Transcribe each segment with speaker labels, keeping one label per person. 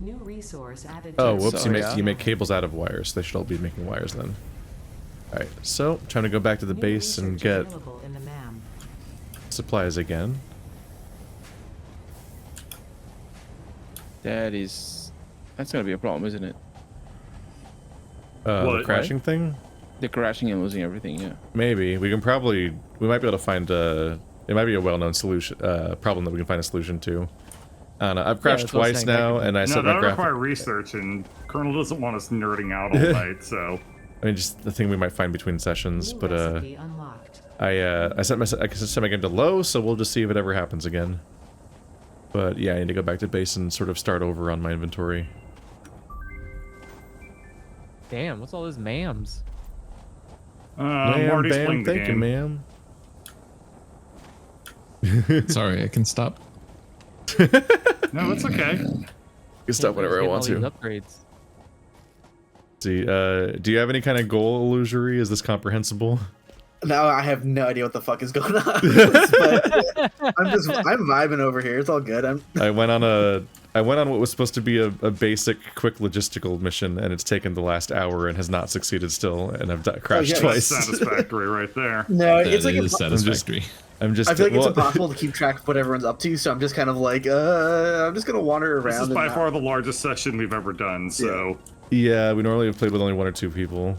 Speaker 1: New resource added.
Speaker 2: Oh,
Speaker 1: to
Speaker 2: whoops!
Speaker 1: storage.
Speaker 2: You make cables out of wires. They should all be making wires then. All right, so trying to go back to the
Speaker 1: New
Speaker 2: base and
Speaker 1: research
Speaker 2: get
Speaker 1: available in the MAM.
Speaker 2: supplies again.
Speaker 3: That's gonna be a problem, isn't it?
Speaker 2: The
Speaker 4: What?
Speaker 2: crashing thing?
Speaker 3: The crashing and losing everything, yeah.
Speaker 2: Maybe we might be able to find a. It might be a well-known solution problem that we can find a solution to. I don't know. I've crashed
Speaker 5: that's what I'm
Speaker 2: twice
Speaker 5: saying,
Speaker 2: now,
Speaker 5: that could
Speaker 2: and I
Speaker 4: No,
Speaker 2: set my
Speaker 4: that
Speaker 2: graphic.
Speaker 4: require research, and Colonel doesn't want us nerding out all night, so.
Speaker 2: I mean, just the thing we might find between sessions,
Speaker 1: New
Speaker 2: but
Speaker 1: recipe unlocked.
Speaker 2: I set my game to low, so we'll just see if it ever happens again. But yeah, I need to go back to base and sort of start over on my inventory.
Speaker 5: Damn, what's all this mams?
Speaker 4: Marty's playing the
Speaker 2: thank you,
Speaker 4: game.
Speaker 2: ma'am.
Speaker 6: Sorry, I can stop.
Speaker 4: No, it's okay.
Speaker 2: I can stop whenever I want to.
Speaker 5: Upgrades.
Speaker 2: See, do you have any kind of goal illusory? Is this comprehensible?
Speaker 7: Now I have no idea what the fuck is going on. But I'm vibing over here. It's all good.
Speaker 2: I went on what was supposed to be a basic, quick logistical mission, and it's taken the last hour and has not succeeded still, and I've crashed
Speaker 7: yeah.
Speaker 2: twice.
Speaker 4: That's satisfactory right there.
Speaker 7: No, it's like
Speaker 6: Satisfactory.
Speaker 2: I'm just.
Speaker 7: I feel like it's impossible to keep track of what everyone's up to, so I'm just kind of like, I'm just gonna wander around.
Speaker 4: This is by far the largest session we've ever done, so.
Speaker 2: Yeah, we normally have played with only 1 or 2 people.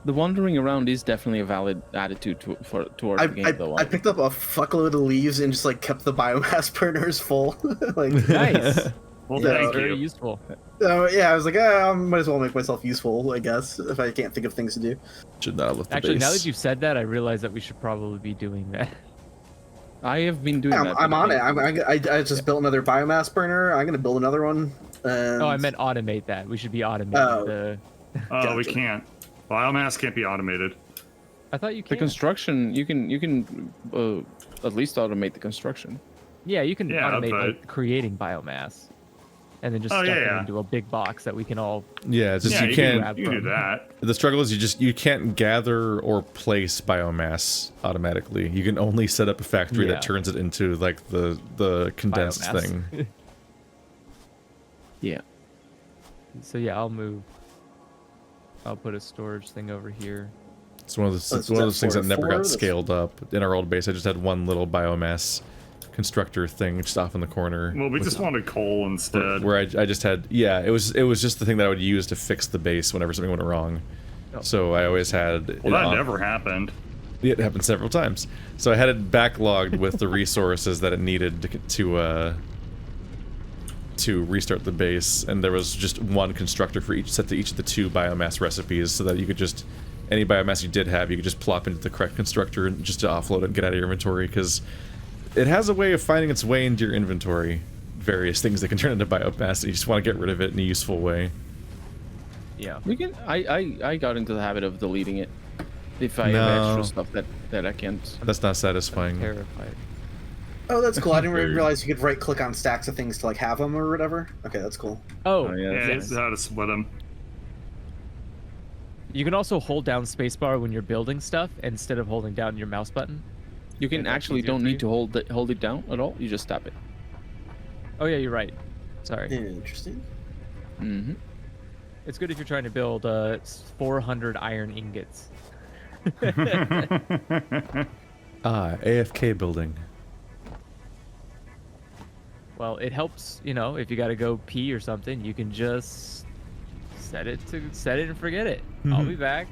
Speaker 3: The wandering around is definitely a valid attitude towards the game, though.
Speaker 7: I picked up a fuckload of leaves and just like kept the biomass burners full. Like,
Speaker 5: Nice.
Speaker 4: Well,
Speaker 7: Yeah,
Speaker 4: thank
Speaker 5: Very
Speaker 4: you.
Speaker 5: useful.
Speaker 7: yeah, I was like, I might as well make myself useful, I guess, if I can't think of things to do.
Speaker 2: Should not have left the
Speaker 5: Actually,
Speaker 2: base.
Speaker 5: now that you've said that, I realize that we should probably be doing that.
Speaker 3: I have been doing
Speaker 7: Yeah,
Speaker 3: that.
Speaker 7: I'm on it. I just built another biomass burner. I'm gonna build another one. And...
Speaker 5: Oh, I meant automate that. We should be automating
Speaker 7: Oh.
Speaker 5: the.
Speaker 4: Oh, we
Speaker 7: Gotcha.
Speaker 4: can't. Biomass can't be automated.
Speaker 5: I thought you
Speaker 3: The
Speaker 5: could.
Speaker 3: construction, you can at least automate the construction.
Speaker 5: Yeah, you can
Speaker 4: Yeah,
Speaker 5: automate
Speaker 4: but-
Speaker 5: like, creating biomass, and then just
Speaker 4: Oh,
Speaker 5: stuff
Speaker 4: yeah,
Speaker 5: it
Speaker 4: yeah.
Speaker 5: into a big box that we can all.
Speaker 2: Yeah, it's just
Speaker 4: Yeah,
Speaker 2: you
Speaker 4: you
Speaker 2: can't.
Speaker 4: can do that.
Speaker 2: The struggle is you can't gather or place biomass automatically. You can only set up a factory
Speaker 5: Yeah.
Speaker 2: that turns it into like the condensed
Speaker 5: Biomass.
Speaker 2: thing.
Speaker 3: Yeah.
Speaker 5: So yeah, I'll move. I'll put a storage thing over here.
Speaker 2: It's one of those,
Speaker 7: So
Speaker 2: it's one of those things that never
Speaker 7: 4
Speaker 2: got
Speaker 7: that's-
Speaker 2: scaled up. In our old base, I just had one little biomass constructor thing just off in the corner.
Speaker 4: Well, we just wanted coal instead.
Speaker 2: where I just had it was just the thing that I would use to fix the base whenever something went wrong.
Speaker 5: Oh.
Speaker 2: So I always had
Speaker 4: Well, that never happened.
Speaker 2: It happened several times. So I had it backlogged with the resources that it needed to restart the base, and there was just one constructor for each set to each of the 2 biomass recipes, so that you could just any biomass you did have, you could just plop into the correct constructor and just to offload it and get out of your inventory, because it has a way of finding its way into your inventory. Various things that can turn into biomass, and you just want to get rid of it in a useful way.
Speaker 5: Yeah.
Speaker 3: We can. I got into the habit of deleting it if I
Speaker 2: No.
Speaker 3: have extra stuff that I can't.
Speaker 2: That's not
Speaker 5: I'm
Speaker 2: satisfying.
Speaker 5: terrified.
Speaker 7: Oh, that's cool. I didn't realize you could right-click on stacks of things to like have them or whatever. Okay, that's cool.
Speaker 5: Oh,
Speaker 3: Oh, yeah.
Speaker 4: Yeah,
Speaker 5: yes.
Speaker 4: it's how to split them.
Speaker 5: You can also hold down spacebar when you're building stuff instead of holding down your mouse button.
Speaker 3: You can
Speaker 5: Yeah, that's
Speaker 3: actually
Speaker 5: easier
Speaker 3: don't
Speaker 5: for
Speaker 3: need
Speaker 5: you.
Speaker 3: to hold it down at all. You just tap it.
Speaker 5: Oh yeah, you're right. Sorry.
Speaker 7: Interesting.
Speaker 3: Mm-hmm.
Speaker 5: It's good if you're trying to build 400 iron ingots.
Speaker 2: AFK building.
Speaker 5: Well, it helps, you know, if you got to go pee or something, you can just set it and forget it. I'll be back.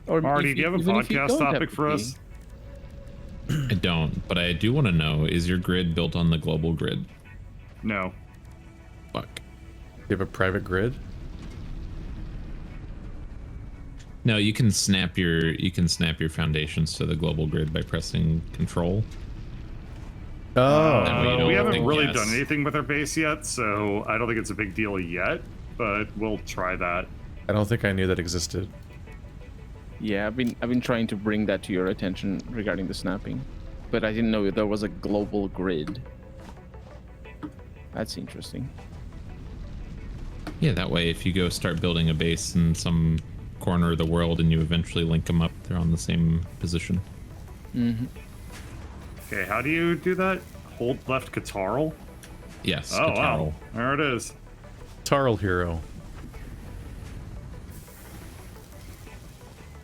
Speaker 3: Or
Speaker 4: Marty,
Speaker 3: if
Speaker 4: do you have a
Speaker 3: even if you
Speaker 4: podcast
Speaker 3: don't have
Speaker 4: topic
Speaker 3: to
Speaker 4: for
Speaker 3: pee.
Speaker 4: us?
Speaker 6: I don't, but I do want to know, is your grid built on the global grid?
Speaker 4: No.
Speaker 6: Fuck.
Speaker 2: You have a private grid?
Speaker 6: No, you can snap your foundations to the global grid by pressing Control.
Speaker 2: Oh.
Speaker 6: That way you don't
Speaker 4: We haven't
Speaker 6: think
Speaker 4: really
Speaker 6: gas.
Speaker 4: done anything with our base yet, so I don't think it's a big deal yet, but we'll try that.
Speaker 2: I don't think I knew that existed.
Speaker 3: Yeah, I've been trying to bring that to your attention regarding the snapping, but I didn't know there was a global grid. That's interesting.
Speaker 6: Yeah, that way if you go start building a base in some corner of the world and you eventually link them up, they're on the same position.
Speaker 3: Mm-hmm.
Speaker 4: Okay, how do you do that? Hold left catarl?
Speaker 6: Yes.
Speaker 4: Oh,
Speaker 6: Katarl.
Speaker 4: wow. There it is.
Speaker 2: Tarl hero.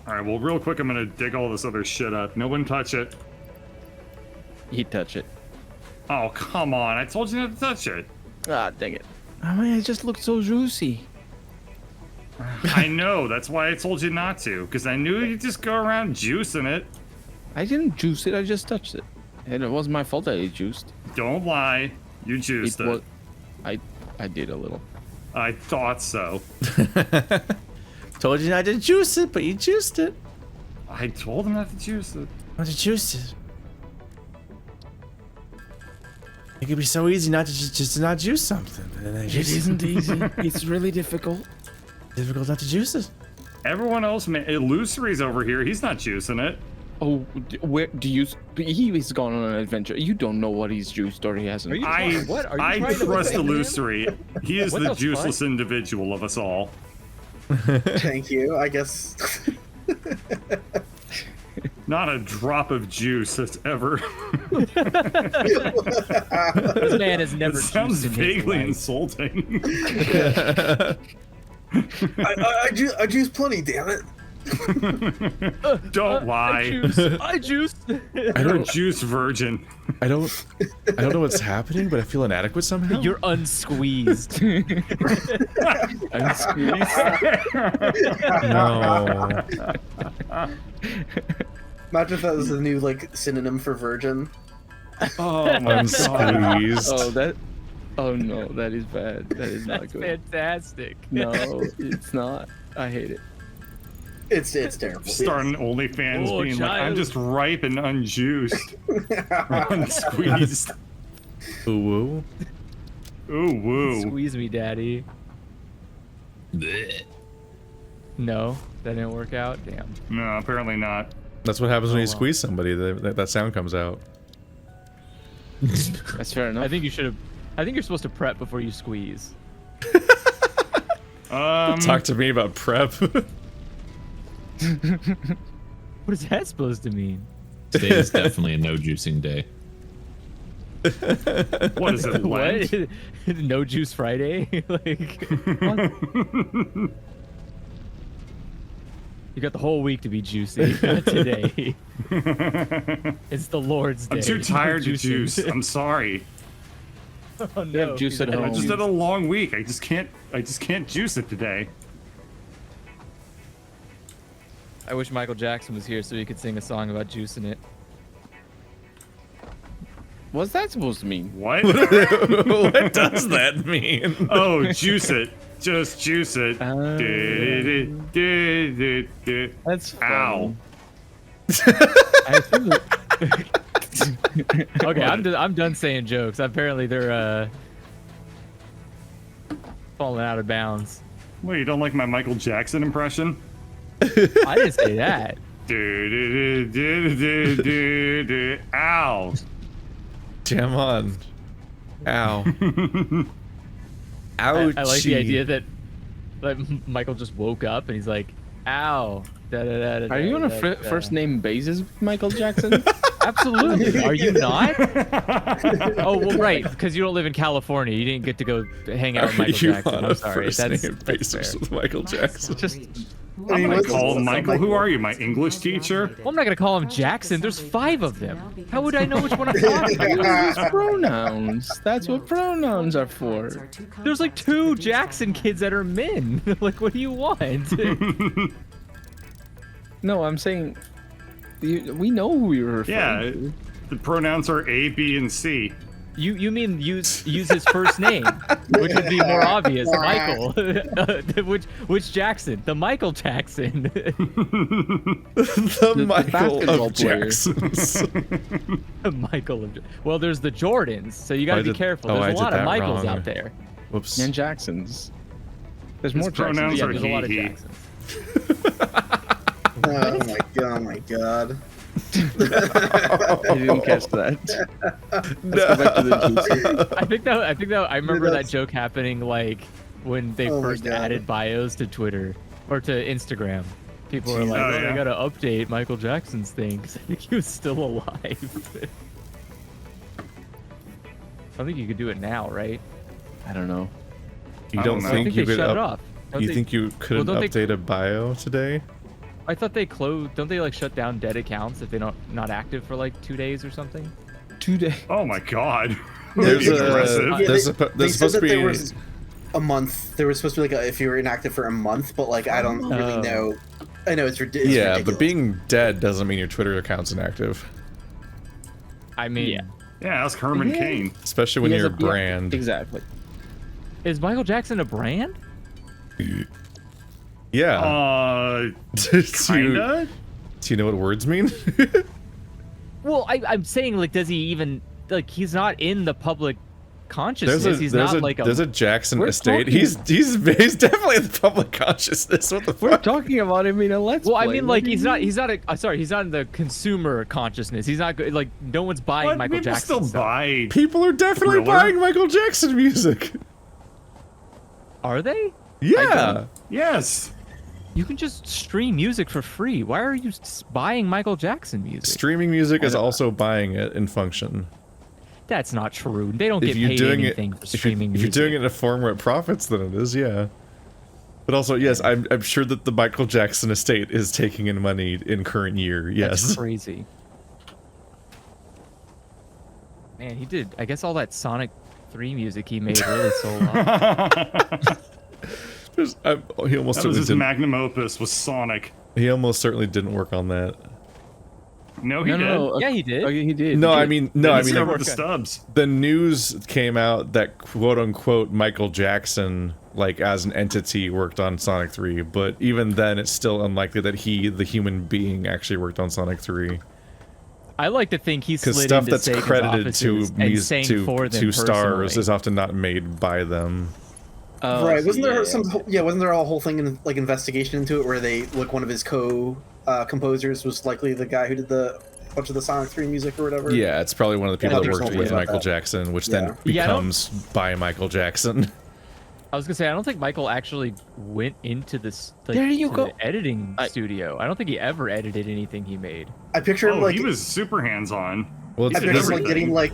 Speaker 4: All right, well, real quick, I'm gonna dig all this other shit up. No one touch it.
Speaker 3: He'd touch it.
Speaker 4: Oh, come on. I told you not to touch it.
Speaker 3: Ah, dang it. I mean, it just looked so juicy.
Speaker 4: I know. That's why I told you not to, because I knew you'd just go around juicing it.
Speaker 3: I didn't juice it, I just touched it. And it wasn't my fault that it juiced.
Speaker 4: Don't lie. You juiced it.
Speaker 3: Was, I did a little.
Speaker 4: I thought so.
Speaker 2: Told you not to juice it, but you juiced it.
Speaker 4: I told him not to juice it.
Speaker 2: Not to juice it. It could be so easy not to just to not juice something.
Speaker 3: It isn't easy. It's really difficult.
Speaker 2: Difficult not to juice it.
Speaker 4: Everyone else, Illusory's over here. He's not juicing it.
Speaker 3: Oh, where do you? He's gone on an adventure. You don't know what he's juiced or he hasn't.
Speaker 5: Are you
Speaker 4: I
Speaker 5: trying- what? Are you
Speaker 4: I
Speaker 5: trying to
Speaker 4: trust
Speaker 5: defend him?
Speaker 4: Illusory. He is
Speaker 5: What
Speaker 4: the
Speaker 5: the
Speaker 4: juiceless individual of us all.
Speaker 7: Thank you. I guess.
Speaker 4: Not a drop of juice has ever.
Speaker 5: This man has never
Speaker 4: It sounds
Speaker 5: juiced in his
Speaker 4: vaguely
Speaker 5: life.
Speaker 4: insulting.
Speaker 7: I juice plenty, damn it.
Speaker 4: Don't lie.
Speaker 5: I juiced.
Speaker 2: I
Speaker 4: You're a
Speaker 2: don't.
Speaker 4: juice virgin.
Speaker 2: I don't know what's happening, but I feel inadequate somehow.
Speaker 5: You're unsqueezed.
Speaker 2: No.
Speaker 7: Imagine if that was a new like synonym for virgin.
Speaker 4: Oh my god.
Speaker 2: Unsqueezed.
Speaker 3: Oh no, that is bad. That is not
Speaker 5: That's
Speaker 3: good.
Speaker 5: fantastic.
Speaker 3: No, it's not. I hate it.
Speaker 7: It's terrible.
Speaker 4: Starting OnlyFans
Speaker 5: Oh,
Speaker 4: being like, I'm
Speaker 5: child.
Speaker 4: just ripe and unjuiced. Unsqueezed.
Speaker 2: Ooh woo.
Speaker 4: Ooh, woo.
Speaker 5: Squeeze me, daddy.
Speaker 6: Blech.
Speaker 5: No, that didn't work out. Damn.
Speaker 4: No, apparently not.
Speaker 2: That's what happens when you
Speaker 5: well.
Speaker 2: squeeze somebody. That sound comes out.
Speaker 3: That's fair enough.
Speaker 5: I think you should have. I think you're supposed to prep before you squeeze.
Speaker 2: Talk to me about prep.
Speaker 5: What is that supposed to mean?
Speaker 6: Today is definitely a no juicing day.
Speaker 4: What is it, Lent?
Speaker 5: What? No juice Friday? Like, what? You got the whole week to be juicy. Not today. It's the Lord's Day.
Speaker 4: I'm too tired to
Speaker 5: Juicing.
Speaker 4: juice. I'm sorry.
Speaker 5: Oh, no.
Speaker 3: have juice
Speaker 5: he's
Speaker 3: at
Speaker 5: out of
Speaker 4: I
Speaker 3: home.
Speaker 4: just
Speaker 5: juice.
Speaker 4: had a long week. I just can't juice it today.
Speaker 5: I wish Michael Jackson was here so he could sing a song about juicing it.
Speaker 3: What's that supposed to mean?
Speaker 4: What?
Speaker 2: What does that mean?
Speaker 4: Oh, juice it. Just juice it.
Speaker 3: That's fun.
Speaker 4: Ow.
Speaker 3: I feel
Speaker 5: Okay, I'm done saying jokes. Apparently they're falling out of bounds.
Speaker 4: Wait, you don't like my Michael Jackson impression?
Speaker 5: I didn't say that.
Speaker 4: Ow.
Speaker 2: Jam on. Ow. Ouchie.
Speaker 5: I like the idea that like Michael just woke up and he's like, "Ow." Da, da, da, da,
Speaker 3: Are you on a
Speaker 5: da, da.
Speaker 3: first name basis with Michael Jackson?
Speaker 5: Absolutely. Are you not? Oh, well, right, because you don't live in California. You didn't get to go hang out with Michael
Speaker 2: you
Speaker 5: Jackson.
Speaker 2: on
Speaker 5: I'm
Speaker 2: a
Speaker 5: sorry.
Speaker 2: first
Speaker 5: That's
Speaker 2: name basis
Speaker 5: fair.
Speaker 2: with Michael Jackson?
Speaker 5: Just,
Speaker 7: I mean,
Speaker 4: I'm gonna
Speaker 7: what's-
Speaker 4: call him
Speaker 7: what's
Speaker 4: Michael. Who are you, my English teacher?
Speaker 5: well, I'm not gonna call him Jackson. There's 5 of them. How would I know which one I'm talking about?
Speaker 3: It's pronouns. That's what pronouns are for.
Speaker 5: There's like 2 Jackson kids that are men. Like, what do you want?
Speaker 3: No, I'm saying we know who you're referring
Speaker 4: Yeah,
Speaker 3: to.
Speaker 4: the pronouns are A, B, and C.
Speaker 5: You mean use his first name, which would be more obvious, Michael. Which Jackson? The Michael Jackson.
Speaker 2: The Michael
Speaker 3: basketball
Speaker 2: of
Speaker 3: player.
Speaker 2: Jacksons.
Speaker 5: The Michael of. Well, there's the Jordans, so you gotta
Speaker 2: I
Speaker 5: be
Speaker 2: did-
Speaker 5: careful.
Speaker 2: oh,
Speaker 5: There's
Speaker 2: I
Speaker 5: a
Speaker 2: did
Speaker 5: lot of
Speaker 2: that
Speaker 5: Michaels
Speaker 2: wrong.
Speaker 5: out there.
Speaker 2: Whoops.
Speaker 3: And Jacksons. There's
Speaker 4: His
Speaker 3: more
Speaker 4: pronouns
Speaker 3: Jacksons.
Speaker 5: Yeah,
Speaker 4: are
Speaker 5: there's a lot of
Speaker 4: he.
Speaker 5: Jacksons.
Speaker 7: Oh my god.
Speaker 3: I didn't catch that. Let's go back to the juice.
Speaker 5: I think that I remember that
Speaker 7: That's-
Speaker 5: joke happening like when they
Speaker 7: Oh my
Speaker 5: first
Speaker 7: God.
Speaker 5: added bios to Twitter or to Instagram. People were like,
Speaker 4: Oh,
Speaker 5: "Oh,
Speaker 4: yeah.
Speaker 5: they gotta update Michael Jackson's thing," 'cause I think he was still alive. I think you could do it now, right?
Speaker 3: I don't know.
Speaker 2: You
Speaker 4: I
Speaker 2: don't
Speaker 4: don't know.
Speaker 5: I
Speaker 2: think
Speaker 5: think
Speaker 2: you
Speaker 5: they
Speaker 2: could
Speaker 5: shut it off. Don't
Speaker 2: You
Speaker 5: they-
Speaker 2: think you couldn't
Speaker 5: don't they-
Speaker 2: update a bio today?
Speaker 5: I thought they closed. Don't they like shut down dead accounts if they're not active for like 2 days or something?
Speaker 3: 2 days.
Speaker 4: Oh my god.
Speaker 2: There's
Speaker 4: That's
Speaker 2: a
Speaker 4: aggressive.
Speaker 7: Yeah,
Speaker 2: there's,
Speaker 7: they
Speaker 2: there's
Speaker 7: said
Speaker 2: supposed to
Speaker 7: that there
Speaker 2: be
Speaker 7: was a month. There was supposed to be like if you were inactive for a month, but like I don't really
Speaker 5: Oh.
Speaker 7: know. I know it's, it's
Speaker 2: yeah,
Speaker 7: ridiculous.
Speaker 2: but being dead doesn't mean your Twitter account's inactive,
Speaker 5: I mean,
Speaker 3: Yeah.
Speaker 4: Yeah, ask Herman
Speaker 3: Yeah.
Speaker 4: Cain.
Speaker 2: especially when
Speaker 3: He has
Speaker 2: you're a
Speaker 3: yeah,
Speaker 2: brand.
Speaker 3: exactly.
Speaker 5: is Michael Jackson a brand?
Speaker 2: Yeah. do, you,
Speaker 4: Kinda?
Speaker 2: do you know what words mean?
Speaker 5: Well, I'm saying like, does he even like? He's not in the public consciousness. He's not like
Speaker 2: there's a Jackson
Speaker 3: We're
Speaker 2: estate.
Speaker 3: talking-
Speaker 2: He's definitely in the public consciousness. What the
Speaker 3: We're
Speaker 2: fuck?
Speaker 3: talking about him in a let's
Speaker 5: Well, I
Speaker 3: play.
Speaker 5: mean,
Speaker 3: What
Speaker 5: like
Speaker 3: do
Speaker 5: he's
Speaker 3: you
Speaker 5: not.
Speaker 3: mean?
Speaker 5: He's not a. Sorry, he's not in the consumer consciousness. He's not like no one's buying
Speaker 4: What?
Speaker 5: Michael
Speaker 4: People
Speaker 5: Jackson
Speaker 4: still
Speaker 5: stuff.
Speaker 4: buy.
Speaker 2: People are definitely
Speaker 4: Thriller?
Speaker 2: buying Michael Jackson music.
Speaker 5: Are they?
Speaker 2: Yeah.
Speaker 4: Yes.
Speaker 5: You can just stream music for free. Why are you buying Michael Jackson music?
Speaker 2: Streaming music is also buying it in function.
Speaker 5: That's not true. They don't
Speaker 2: If
Speaker 5: get
Speaker 2: you're
Speaker 5: paid
Speaker 2: doing it,
Speaker 5: anything for
Speaker 2: if you're,
Speaker 5: streaming
Speaker 2: if you're
Speaker 5: music.
Speaker 2: doing it in a form where it profits, then it is, yeah. But also, yes, I'm sure that the Michael Jackson estate is taking in money in current year.
Speaker 5: That's
Speaker 2: Yes.
Speaker 5: crazy. Man, he did. I guess all that Sonic 3 music he made really sold out.
Speaker 2: He almost
Speaker 4: That was
Speaker 2: certainly
Speaker 4: his
Speaker 2: didn't.
Speaker 4: magnum opus was Sonic.
Speaker 2: He almost certainly didn't work on that.
Speaker 4: No, he
Speaker 3: No,
Speaker 4: did.
Speaker 3: no.
Speaker 5: Yeah, he did.
Speaker 3: Oh, he did.
Speaker 2: No,
Speaker 3: He
Speaker 2: I
Speaker 3: did.
Speaker 2: mean, no, I mean,
Speaker 4: Discovered the stubs.
Speaker 2: the news came out that quote unquote Michael Jackson, like as an entity, worked on Sonic 3, but even then, it's still unlikely that he, the human being, actually worked on Sonic 3.
Speaker 5: I like to think he
Speaker 2: Because
Speaker 5: slid
Speaker 2: stuff
Speaker 5: into
Speaker 2: that's
Speaker 5: Sega's
Speaker 2: credited to
Speaker 5: offices and sang for them
Speaker 2: stars
Speaker 5: personally.
Speaker 2: is often not made by them.
Speaker 3: Oh,
Speaker 7: Right?
Speaker 3: so
Speaker 7: Wasn't there
Speaker 3: yeah,
Speaker 7: some? Yeah, wasn't there a whole thing in like investigation into it where they like one of his composers was likely the guy who did the bunch of the Sonic 3 music or whatever?
Speaker 2: Yeah, it's probably one of the people
Speaker 7: Yeah,
Speaker 2: that
Speaker 7: there's
Speaker 2: worked
Speaker 7: no
Speaker 2: with
Speaker 7: way about
Speaker 2: Michael
Speaker 7: that.
Speaker 2: Jackson, which
Speaker 7: Yeah.
Speaker 2: then
Speaker 5: Yeah, I don't-
Speaker 2: becomes by Michael Jackson.
Speaker 5: I was gonna say I don't think Michael actually went into this like,
Speaker 3: There you
Speaker 5: to
Speaker 3: go.
Speaker 5: the editing studio. I don't think he ever edited anything he made.
Speaker 7: I picture him
Speaker 4: Oh,
Speaker 7: like
Speaker 4: he was super hands-on.
Speaker 2: Well,
Speaker 7: I
Speaker 2: it's,
Speaker 4: did
Speaker 7: picture
Speaker 2: this,
Speaker 7: him like
Speaker 4: everything.
Speaker 7: getting like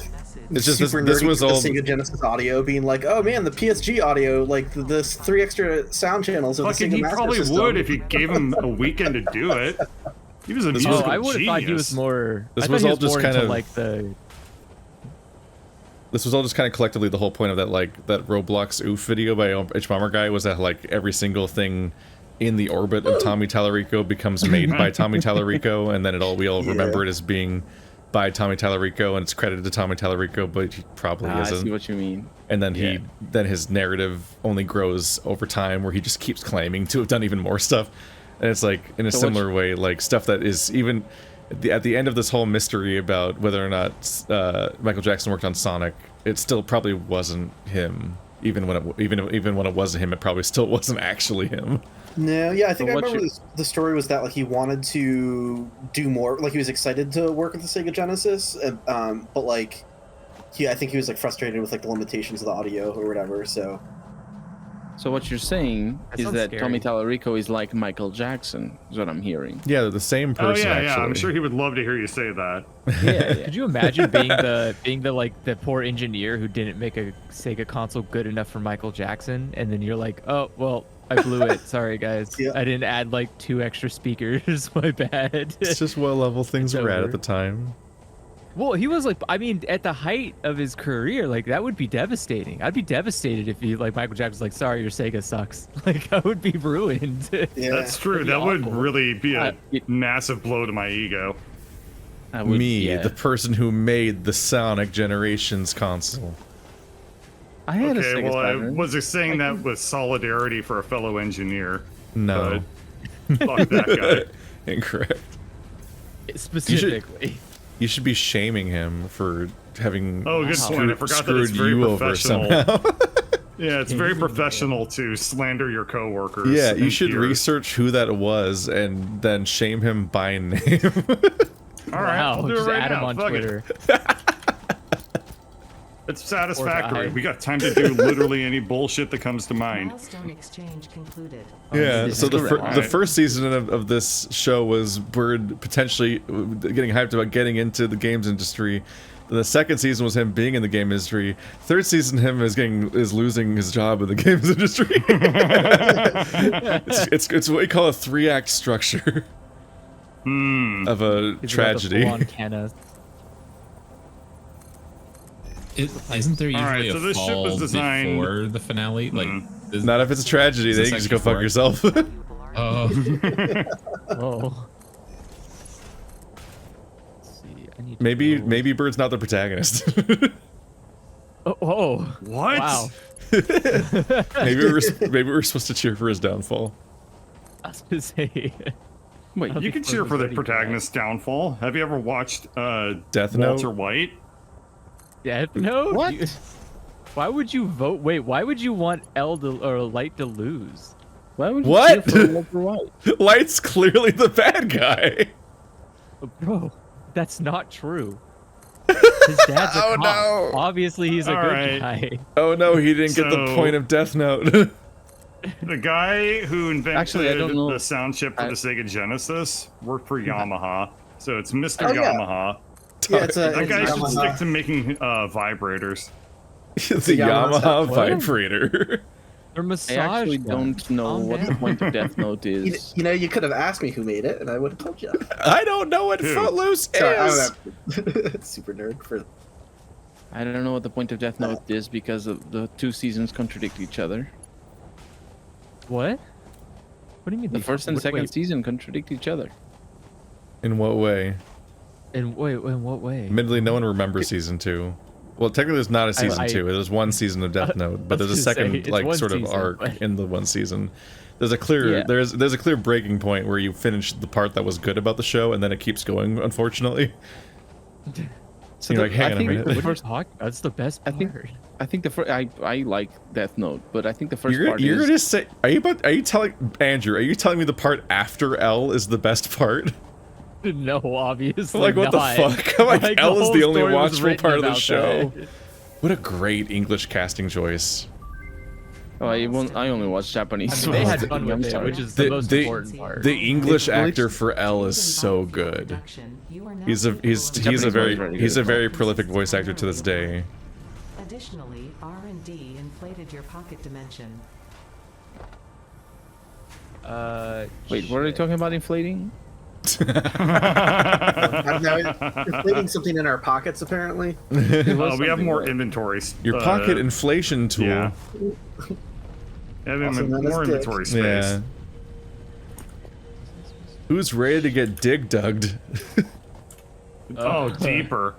Speaker 2: It's just
Speaker 7: super
Speaker 2: this
Speaker 7: nerdy
Speaker 2: was
Speaker 7: with
Speaker 2: all-
Speaker 7: the Sega Genesis audio, being like, "Oh man, the PSG audio, like this 3 extra sound channels of
Speaker 4: Fucking,
Speaker 7: the Sega
Speaker 4: he
Speaker 7: Master
Speaker 4: probably
Speaker 7: System."
Speaker 4: would if you gave him a weekend to do it. He was a
Speaker 2: This
Speaker 5: Oh,
Speaker 4: musical
Speaker 5: I would have thought he was
Speaker 4: genius.
Speaker 5: more.
Speaker 2: This
Speaker 5: I thought
Speaker 2: was
Speaker 5: he
Speaker 2: all
Speaker 5: was
Speaker 2: just
Speaker 5: more
Speaker 2: kind
Speaker 5: into,
Speaker 2: of-
Speaker 5: like the.
Speaker 2: This was all just kind of collectively the whole point of that, like, that Roblox oof video by H Bomber guy was that, like, every single thing in the orbit of Tommy Tallarico becomes made by Tommy Tallarico, and then we all remember it as being by Tommy Tallarico, and it's credited to Tommy Tallarico, but he probably
Speaker 3: I
Speaker 2: isn't.
Speaker 3: see what you mean.
Speaker 2: And then
Speaker 3: Yeah.
Speaker 2: then his narrative only grows over time, where he just keeps claiming to have done even more stuff. And it's like, in a
Speaker 3: So
Speaker 2: similar way, like, stuff that is even... At the end of this whole mystery about whether or not Michael Jackson worked on Sonic, it still probably wasn't him. Even when it wasn't him, it probably still wasn't actually him.
Speaker 7: No, yeah, I think
Speaker 3: So
Speaker 7: I
Speaker 3: what
Speaker 7: remember
Speaker 3: you-
Speaker 7: the story was that like he wanted to do more, like he was excited to work with the Sega Genesis, but like, I think he was like frustrated with like the limitations of the audio or whatever.
Speaker 3: So what you're saying
Speaker 5: That
Speaker 3: is
Speaker 5: sounds
Speaker 3: that
Speaker 5: scary.
Speaker 3: Tommy Tallarico is like Michael Jackson, is what I'm hearing.
Speaker 2: Yeah, they're the same
Speaker 4: Oh
Speaker 2: person.
Speaker 4: yeah,
Speaker 2: actually.
Speaker 4: yeah. I'm sure he would love to hear you say that.
Speaker 3: Yeah,
Speaker 5: Could you imagine being the like the poor engineer who didn't make a Sega console good enough for Michael Jackson, and then you're like, oh well, I blew it. Sorry guys,
Speaker 7: Yeah.
Speaker 5: I didn't add like 2 extra speakers. My bad.
Speaker 2: It's just what level things
Speaker 5: It's
Speaker 2: were at
Speaker 5: over.
Speaker 2: the time.
Speaker 5: Well, he was like, I mean, at the height of his career, like that would be devastating. I'd be devastated if he, like, Michael Jackson was like, sorry, your Sega sucks. Like, I would be ruined.
Speaker 7: Yeah,
Speaker 4: That's true.
Speaker 5: That'd be
Speaker 4: That would
Speaker 5: awful.
Speaker 4: really be a
Speaker 3: it-
Speaker 4: massive blow to my ego.
Speaker 3: I would-
Speaker 2: Me,
Speaker 3: yeah.
Speaker 2: the person who made the Sonic Generations console.
Speaker 3: I had a
Speaker 4: Okay,
Speaker 3: Sega
Speaker 4: well, I
Speaker 3: Saturn.
Speaker 4: was saying that with solidarity for a fellow engineer.
Speaker 2: No.
Speaker 4: Fuck that guy.
Speaker 2: Incorrect.
Speaker 5: Specifically.
Speaker 2: You should be shaming him for having
Speaker 4: Oh, good point. I forgot that it's
Speaker 2: screwed
Speaker 4: very
Speaker 2: you over
Speaker 4: professional.
Speaker 2: somehow.
Speaker 4: Yeah, it's very professional to slander your coworkers.
Speaker 2: Yeah, you
Speaker 4: and
Speaker 2: should
Speaker 4: peers.
Speaker 2: research who that was and then shame him by name.
Speaker 4: All right,
Speaker 5: Wow,
Speaker 4: I'll do it
Speaker 5: just
Speaker 4: right
Speaker 5: add
Speaker 4: now.
Speaker 5: him on
Speaker 4: Fuck
Speaker 5: Twitter.
Speaker 4: It. It's satisfactory.
Speaker 5: guy.
Speaker 4: We got time to do literally any bullshit that comes to mind.
Speaker 1: Milestone exchange concluded.
Speaker 2: Yeah,
Speaker 3: this
Speaker 2: so
Speaker 3: is
Speaker 2: the,
Speaker 3: correct.
Speaker 2: the first season of this show was Bird potentially getting hyped about getting into the games industry. The second season was him being in the game industry. Third season, him is losing his job in the games industry. it's what we call a 3-act structure of a tragedy.
Speaker 6: Isn't there usually
Speaker 4: so
Speaker 6: a
Speaker 4: this ship
Speaker 6: fall
Speaker 4: was designed-
Speaker 6: before the finale? Like,
Speaker 2: Not if it's a tragedy, then you can just go fuck yourself.
Speaker 6: Oh,
Speaker 5: Whoa. Let's see. I need to go-
Speaker 2: maybe Bird's not the protagonist.
Speaker 5: Oh.
Speaker 4: What?
Speaker 5: Wow.
Speaker 2: maybe we're supposed to cheer for his downfall.
Speaker 5: I was gonna say.
Speaker 3: Wait,
Speaker 4: You can cheer for the protagonist's downfall. Have you ever watched
Speaker 2: Death Note?
Speaker 4: Walter White?
Speaker 5: Death Note?
Speaker 3: What?
Speaker 5: Why would you vote? Wait, why would you want Light to lose?
Speaker 3: why would you
Speaker 2: What?
Speaker 3: cheer for Walter White?
Speaker 2: Light's clearly the bad guy.
Speaker 5: Bro, that's not true. His dad's a
Speaker 2: Oh,
Speaker 5: cop.
Speaker 2: no.
Speaker 5: Obviously, he's a
Speaker 4: All
Speaker 5: good
Speaker 4: right.
Speaker 5: guy.
Speaker 2: Oh no, he didn't get the
Speaker 4: So-
Speaker 2: point of Death Note.
Speaker 4: The guy who invented
Speaker 3: Actually, I don't know.
Speaker 4: the sound chip for the Sega Genesis worked for Yamaha. So it's Mr.
Speaker 7: Oh, yeah.
Speaker 4: Yamaha.
Speaker 7: Yeah, it's a.
Speaker 4: That
Speaker 7: it's
Speaker 4: guy should
Speaker 7: Yamaha.
Speaker 4: stick to making vibrators.
Speaker 2: the
Speaker 7: Yamaha
Speaker 2: Yamaha
Speaker 5: What?
Speaker 2: vibrator.
Speaker 5: They're
Speaker 3: I
Speaker 5: massage
Speaker 3: actually
Speaker 5: guns.
Speaker 3: don't know
Speaker 5: Calm
Speaker 3: what the
Speaker 5: down.
Speaker 3: point of Death Note
Speaker 7: You,
Speaker 3: is.
Speaker 7: you know, you could have asked me who made it, and I would have told you.
Speaker 2: I don't know what
Speaker 4: Dude.
Speaker 2: Footloose
Speaker 7: Sorry,
Speaker 2: is.
Speaker 7: I'm super nerd for.
Speaker 3: I don't know what the point of Death Note is because of the 2 seasons contradict each other.
Speaker 5: What? What do you mean?
Speaker 3: The first and second season contradict each other.
Speaker 2: In what way?
Speaker 5: In what way?
Speaker 2: Admittedly, no one remembers season 2. Well, technically, there's not a season 2. It was one season of Death Note, but
Speaker 5: I
Speaker 2: there's
Speaker 5: was
Speaker 2: a
Speaker 5: gonna say,
Speaker 2: second
Speaker 5: it's
Speaker 2: like
Speaker 5: one
Speaker 2: sort of
Speaker 5: season,
Speaker 2: arc
Speaker 5: but-
Speaker 2: in the one season. There's a clear
Speaker 3: Yeah.
Speaker 2: there's a clear breaking point where you finish the part that was good about the show, and then it keeps going. Unfortunately,
Speaker 3: So
Speaker 2: You're like, hang on a
Speaker 3: think
Speaker 2: minute.
Speaker 3: the
Speaker 5: What are you
Speaker 3: first,
Speaker 5: talking about? That's the best
Speaker 3: I
Speaker 5: part.
Speaker 3: think, I think the first, I like Death Note, but I think the 1st part
Speaker 2: you're
Speaker 3: is.
Speaker 2: gonna say are you telling Andrew? Are you telling me the part after L is the best part?
Speaker 5: No, obviously
Speaker 2: Like what
Speaker 5: not.
Speaker 2: the fuck? Like L is
Speaker 5: whole
Speaker 2: the only
Speaker 5: story was
Speaker 2: watchable
Speaker 5: written
Speaker 2: part of the
Speaker 5: about
Speaker 2: show.
Speaker 5: that.
Speaker 2: What a great English casting choice.
Speaker 3: Oh, I only watch Japanese.
Speaker 5: I mean, they had
Speaker 3: ones.
Speaker 5: fun
Speaker 3: I'm
Speaker 5: with it,
Speaker 3: sorry.
Speaker 5: which is the most important part.
Speaker 2: The English
Speaker 3: It's really-
Speaker 2: actor for L is so good. He's a
Speaker 3: Japanese
Speaker 2: very
Speaker 3: one's very
Speaker 2: he's a
Speaker 3: good.
Speaker 2: very prolific voice actor to this day.
Speaker 1: Additionally, R&D inflated your pocket dimension.
Speaker 3: Wait, what are you talking about? Inflating?
Speaker 7: I'm now inflating something in our pockets, apparently.
Speaker 4: We have more inventories.
Speaker 2: Your pocket inflation tool.
Speaker 4: Yeah. Having
Speaker 7: Also known
Speaker 4: more
Speaker 7: as dick.
Speaker 4: inventory space.
Speaker 2: Yeah. Who's ready to get dig dugged?
Speaker 4: Oh, deeper.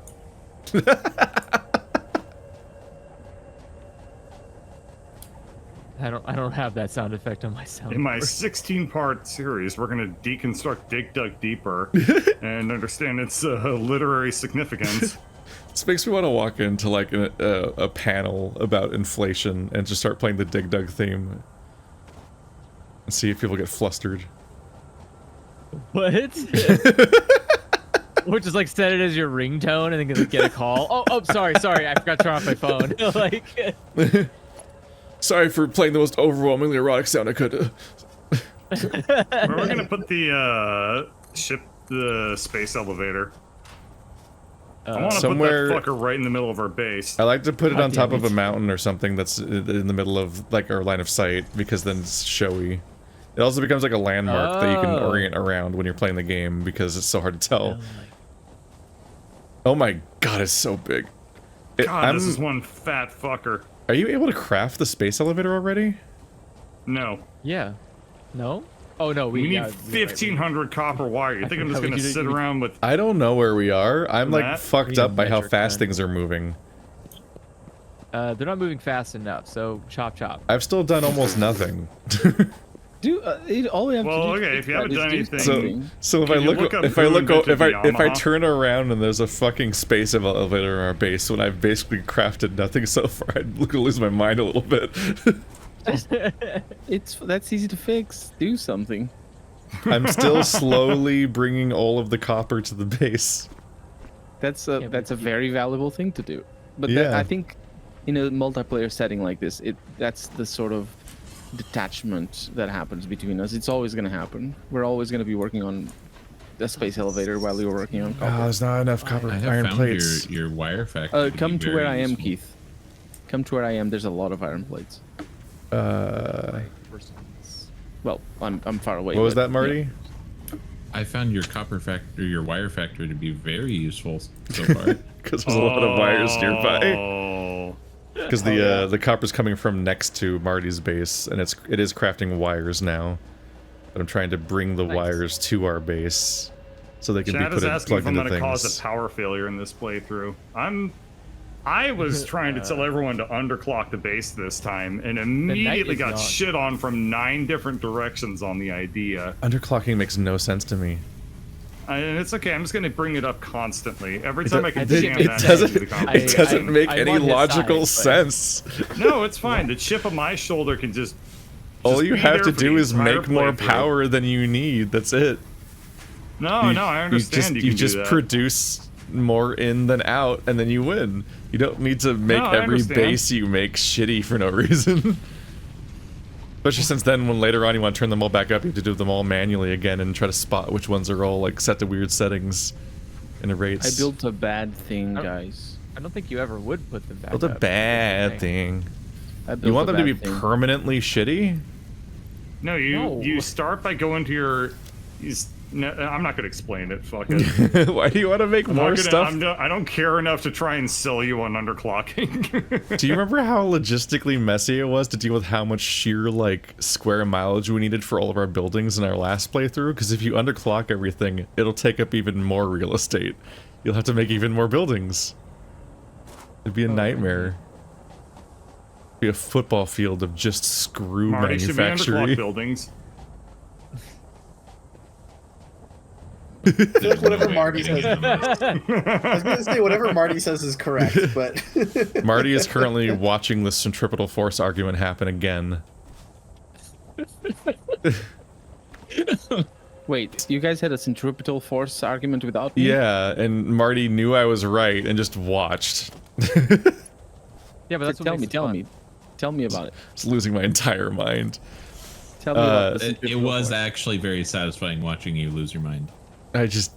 Speaker 5: I don't have that sound effect on my sound.
Speaker 4: In my 16-part series, we're going to deconstruct Dig Dug Deeper and understand its literary significance.
Speaker 2: This makes me want to walk into like a panel about inflation and just start playing the Dig Dug theme and see if people get flustered.
Speaker 5: What? Or just like set it as your ringtone and then get a call. Oh, sorry, I forgot to turn off my phone. Like,
Speaker 2: Sorry for playing the most overwhelmingly erotic sound I could.
Speaker 4: Where we're going to put the space elevator. I want to
Speaker 2: somewhere-
Speaker 4: put that fucker right in the middle of our base.
Speaker 2: I like to put it
Speaker 5: God
Speaker 2: on top
Speaker 5: damn
Speaker 2: of a
Speaker 5: it.
Speaker 2: mountain or something that's in the middle of like our line of sight because then it's showy. It also becomes like a landmark that you can
Speaker 5: Oh.
Speaker 2: orient around when you're playing the game because it's so hard to tell. Oh my god, it's so big.
Speaker 4: God, this is one fat fucker.
Speaker 2: Are you able to craft the space elevator already?
Speaker 4: No.
Speaker 5: yeah. No? Oh no,
Speaker 4: We need
Speaker 5: yeah, you're right,
Speaker 4: 1,500 copper wire. You think I'm just
Speaker 5: forgot we
Speaker 4: going to
Speaker 5: do-
Speaker 4: sit
Speaker 5: we-
Speaker 4: around with...
Speaker 2: I don't know where we are. I'm like
Speaker 4: Matt?
Speaker 2: fucked
Speaker 5: We need
Speaker 2: up by how
Speaker 5: metric
Speaker 2: fast
Speaker 5: ton.
Speaker 2: things are moving.
Speaker 5: They're not moving fast enough, so chop.
Speaker 2: I've still done almost nothing.
Speaker 3: All we have
Speaker 4: Well,
Speaker 3: to do
Speaker 4: okay,
Speaker 3: to
Speaker 4: if you haven't
Speaker 3: is
Speaker 4: done
Speaker 3: do
Speaker 4: anything-
Speaker 3: something.
Speaker 2: So if
Speaker 4: Can
Speaker 2: I
Speaker 4: you
Speaker 2: look,
Speaker 4: look up
Speaker 2: if I
Speaker 4: who
Speaker 2: look,
Speaker 4: invented
Speaker 2: if I
Speaker 4: Yamaha?
Speaker 2: turn around and there's a fucking space elevator in our base when I've basically crafted nothing so far, I'd lose my mind a little bit.
Speaker 3: That's easy to fix. Do something.
Speaker 2: I'm still slowly bringing all of the copper to the base.
Speaker 3: That's
Speaker 5: but
Speaker 3: a very valuable thing to do. But
Speaker 2: Yeah.
Speaker 3: I think in a multiplayer setting like this, that's the sort of detachment that happens between us. It's always going to happen. We're always going to be working on a space elevator while you were working on
Speaker 2: Oh,
Speaker 3: copper.
Speaker 2: there's not enough copper
Speaker 6: I have
Speaker 2: iron
Speaker 6: found
Speaker 2: plates.
Speaker 6: your wire factory. to
Speaker 3: Come
Speaker 6: be
Speaker 3: to where
Speaker 6: very
Speaker 3: I am,
Speaker 6: useful.
Speaker 3: Keith. Come to where I am. There's a lot of iron plates. Well, I'm far away.
Speaker 2: What was
Speaker 3: but,
Speaker 2: that, Marty?
Speaker 6: I found your copper factory, your wire factory, to be very useful so far.
Speaker 2: Because there's a lot of wires nearby.
Speaker 4: Oh.
Speaker 2: Because the copper's coming from next to Marty's base, and it is crafting wires now. But I'm trying to bring the wires to our base, so they can
Speaker 4: Chad
Speaker 2: be
Speaker 4: is
Speaker 2: put in,
Speaker 4: asking if
Speaker 2: plugged
Speaker 4: I'm
Speaker 2: into
Speaker 4: going to cause
Speaker 2: things.
Speaker 4: a power failure in this playthrough. I was trying to tell everyone to underclock the base this time, and immediately
Speaker 5: is
Speaker 4: got
Speaker 5: gone.
Speaker 4: shit on from 9 different directions on the idea.
Speaker 2: Underclocking makes no sense to me.
Speaker 4: And it's okay. I'm just going to bring it up constantly. Every time I can
Speaker 5: think
Speaker 4: jam
Speaker 2: It
Speaker 4: that
Speaker 2: doesn't.
Speaker 4: into the
Speaker 2: It
Speaker 4: conversation.
Speaker 2: doesn't make
Speaker 5: I'm
Speaker 2: any
Speaker 5: on his
Speaker 2: logical
Speaker 5: side,
Speaker 2: sense.
Speaker 4: No, it's fine. The chip on my shoulder can just
Speaker 2: All you
Speaker 4: be
Speaker 2: have
Speaker 4: there
Speaker 2: to
Speaker 4: for
Speaker 2: do
Speaker 4: the
Speaker 2: is
Speaker 4: entire
Speaker 2: make more
Speaker 4: playthrough.
Speaker 2: power than you need. That's it.
Speaker 4: No, I understand.
Speaker 2: You
Speaker 4: can
Speaker 2: just
Speaker 4: do that.
Speaker 2: produce more in than out, and then you win. You don't need to make
Speaker 4: I
Speaker 2: every
Speaker 4: understand.
Speaker 2: base you make shitty for no reason. Especially since then, when later on you want to turn them all back up, you have to do them all manually again and try to spot which ones are all like set to weird settings and rates.
Speaker 3: I built a bad thing,
Speaker 5: I don't-
Speaker 3: guys.
Speaker 5: I don't think you ever would put them back
Speaker 2: Built a
Speaker 5: up.
Speaker 2: bad thing.
Speaker 3: I built
Speaker 2: You want
Speaker 3: a
Speaker 2: them to be
Speaker 3: bad thing.
Speaker 2: permanently shitty?
Speaker 4: No,
Speaker 5: No.
Speaker 4: you start by going to your. No, I'm not going to explain it. Fuck it.
Speaker 2: Why do you want to make
Speaker 4: I'm
Speaker 2: more
Speaker 4: not gonna-
Speaker 2: stuff?
Speaker 4: I don't care enough to try and sell you on underclocking.
Speaker 2: Do you remember how logistically messy it was to deal with how much sheer, like, square mileage we needed for all of our buildings in our last playthrough? Because if you underclock everything, it'll take up even more real estate. You'll have to make even more buildings. It'd be a nightmare. It'd be a football field of just screw
Speaker 4: Marty should be underclock
Speaker 2: manufacturing.
Speaker 4: buildings.
Speaker 7: I feel like whatever Marty says. I was gonna say whatever Marty says is correct, but
Speaker 2: Marty is currently watching the centripetal force argument happen again.
Speaker 3: Wait, you guys had a centripetal force argument without me?
Speaker 2: Yeah, and Marty knew I was right and just watched.
Speaker 5: Yeah, but that's what
Speaker 3: Tell
Speaker 5: makes
Speaker 3: me,
Speaker 5: it
Speaker 3: tell
Speaker 5: fun.
Speaker 3: me. Tell me about it.
Speaker 2: Just losing my entire mind.
Speaker 3: Tell me about the
Speaker 6: It
Speaker 3: centripetal
Speaker 6: was
Speaker 3: force.
Speaker 6: actually very satisfying watching you lose your mind.
Speaker 2: I just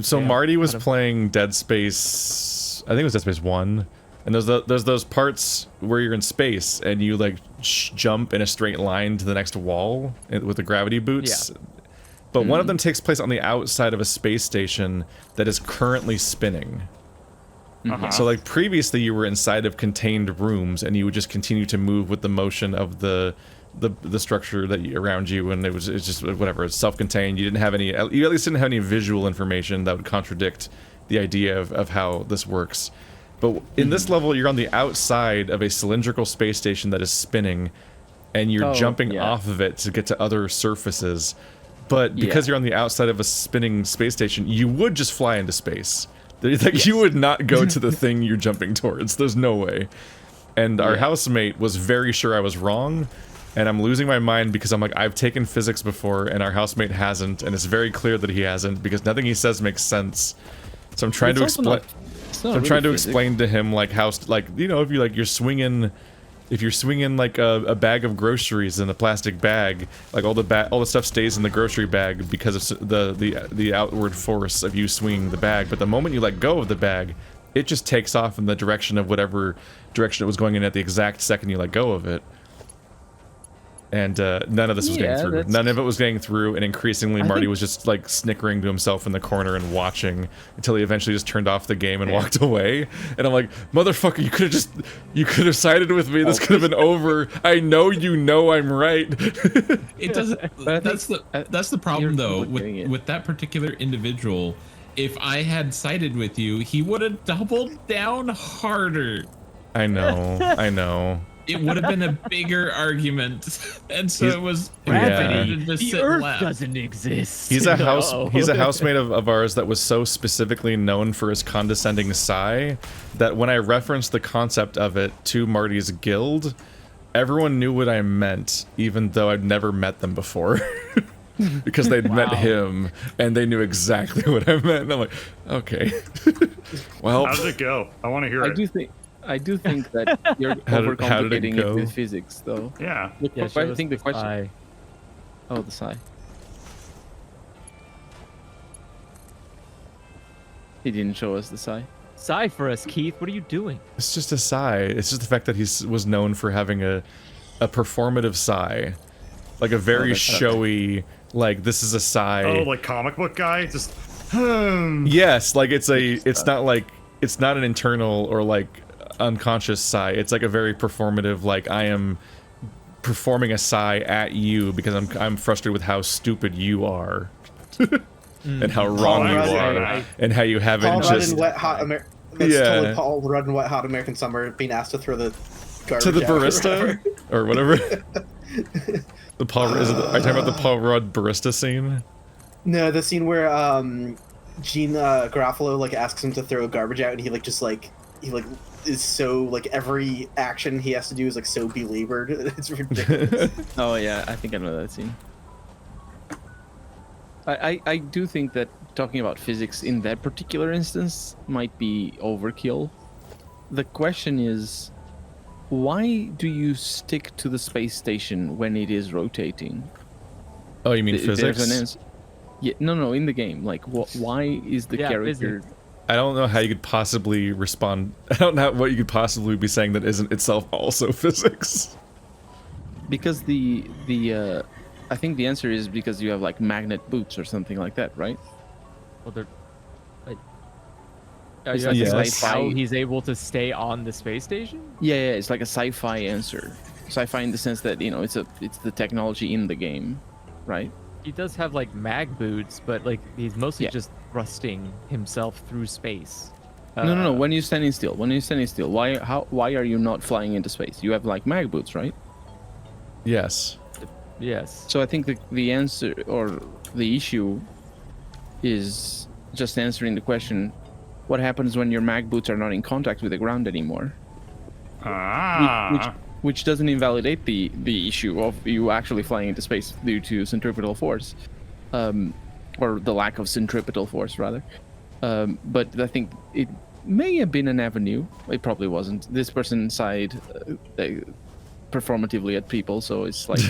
Speaker 2: so Marty was playing Dead Space. I think it was Dead Space 1, and there's those parts where you're in space and you like jump in a straight line to the next wall with the gravity boots.
Speaker 5: Yeah.
Speaker 2: But one of them takes place on the outside of a space station that is currently spinning. So like previously you were inside of contained rooms and you would just continue to move with the motion of the structure around you, and it's just whatever, it's self-contained. You didn't have any, you at least didn't have any visual information that would contradict the idea of how this works. But in this level, you're on the outside of a cylindrical space station that is spinning, and you're jumping off of it to get to other surfaces. But because you're on the outside of a spinning space station, you would just fly into space. Like you would not go to the thing you're jumping towards. There's no way. And our housemate was very sure I was wrong. And I'm losing my mind because I'm like, I've taken physics before and our housemate hasn't, and it's very clear that he hasn't because nothing he says makes sense. So I'm trying to explain. I'm trying to explain to him like how, like, you know, if you like you're swinging like a bag of groceries in a plastic bag, like all the stuff stays in the grocery bag because of the outward force of you swinging the bag. But the moment you let go of the bag, it just takes off in the direction of whatever direction it was going in at the exact second you let go of it. And none of this was getting through. None of it was getting through, and increasingly Marty was just like snickering to himself in the corner and watching until he eventually just turned off the game and walked away. And I'm like, motherfucker, you could have sided with me. This could have been over. I know you know I'm right.
Speaker 6: It doesn't. That's the problem though with that particular individual. If I had sided with you, he would have doubled down harder.
Speaker 2: I know.
Speaker 6: It would have been a bigger argument, and so it was.
Speaker 5: Gravity.
Speaker 6: to just
Speaker 5: The
Speaker 6: sit
Speaker 5: Earth
Speaker 6: left.
Speaker 5: doesn't exist.
Speaker 2: He's a
Speaker 5: No.
Speaker 2: housemate of ours that was so specifically known for his condescending sigh that when I referenced the concept of it to Marty's guild, everyone knew what I meant, even though I'd never met them before. Because they'd met him and they knew exactly what I meant. And I'm like, okay. Well,
Speaker 4: How did it go? I want to hear it.
Speaker 3: I do think that you're
Speaker 2: How did it
Speaker 3: overcomplicating it
Speaker 2: go?
Speaker 3: with physics, though.
Speaker 4: Yeah.
Speaker 3: I think the question. Oh, the sigh. He didn't show us the sigh.
Speaker 5: Sigh for us, Keith. What are you doing?
Speaker 2: It's just a sigh. It's just the fact that he was known for having a performative sigh, like a very showy, like this is a sigh.
Speaker 4: Oh, like comic book guy, just.
Speaker 2: Yes, like it's not an internal or like unconscious sigh. It's like a very performative, like I am performing a sigh at you because I'm frustrated with how stupid you are. And how wrong you are, and how you haven't
Speaker 7: Paul
Speaker 2: just.
Speaker 7: Rudd and Wet Hot That's totally Paul Rudd and Wet Hot American Summer being asked to throw the garbage
Speaker 2: To the
Speaker 7: out
Speaker 2: barista or whatever. The Paul are you talking about the Paul Rudd barista scene?
Speaker 7: No, the scene where Gene Garofalo like asks him to throw garbage out, and he is so like every action he has to do is like so belabored. It's ridiculous.
Speaker 3: Oh yeah, I think I know that scene. I do think that talking about physics in that particular instance might be overkill. The question is, why do you stick to the space station when it is rotating?
Speaker 2: Oh, you mean
Speaker 3: There's an
Speaker 2: physics?
Speaker 3: answer. Yeah, no, in the game. Like, why is the character...
Speaker 5: physics.
Speaker 2: I don't know how you could possibly respond. I don't know what you could possibly be saying that isn't itself also physics.
Speaker 3: Because I think the answer is because you have like magnet boots or something like that, right?
Speaker 5: Well, they're.
Speaker 3: It's
Speaker 5: Are you
Speaker 3: like a
Speaker 5: asking
Speaker 3: sci-fi-
Speaker 5: how he's able to stay on the space station?
Speaker 3: Yeah, it's like a sci-fi answer. Sci-fi in the sense that, you know, it's the technology in the game, right?
Speaker 5: He does have like mag boots, but like he's mostly
Speaker 3: Yeah.
Speaker 5: just thrusting himself through space.
Speaker 3: No. When you're standing still, why are you not flying into space? You have like mag boots, right?
Speaker 2: Yes.
Speaker 5: Yes.
Speaker 3: So I think the answer or the issue is just answering the question: what happens when your mag boots are not in contact with the ground anymore? Which doesn't invalidate the issue of you actually flying into space due to centripetal force, or the lack of centripetal force rather. But I think it may have been an avenue. It probably wasn't. This person sighed performatively at people, so it's like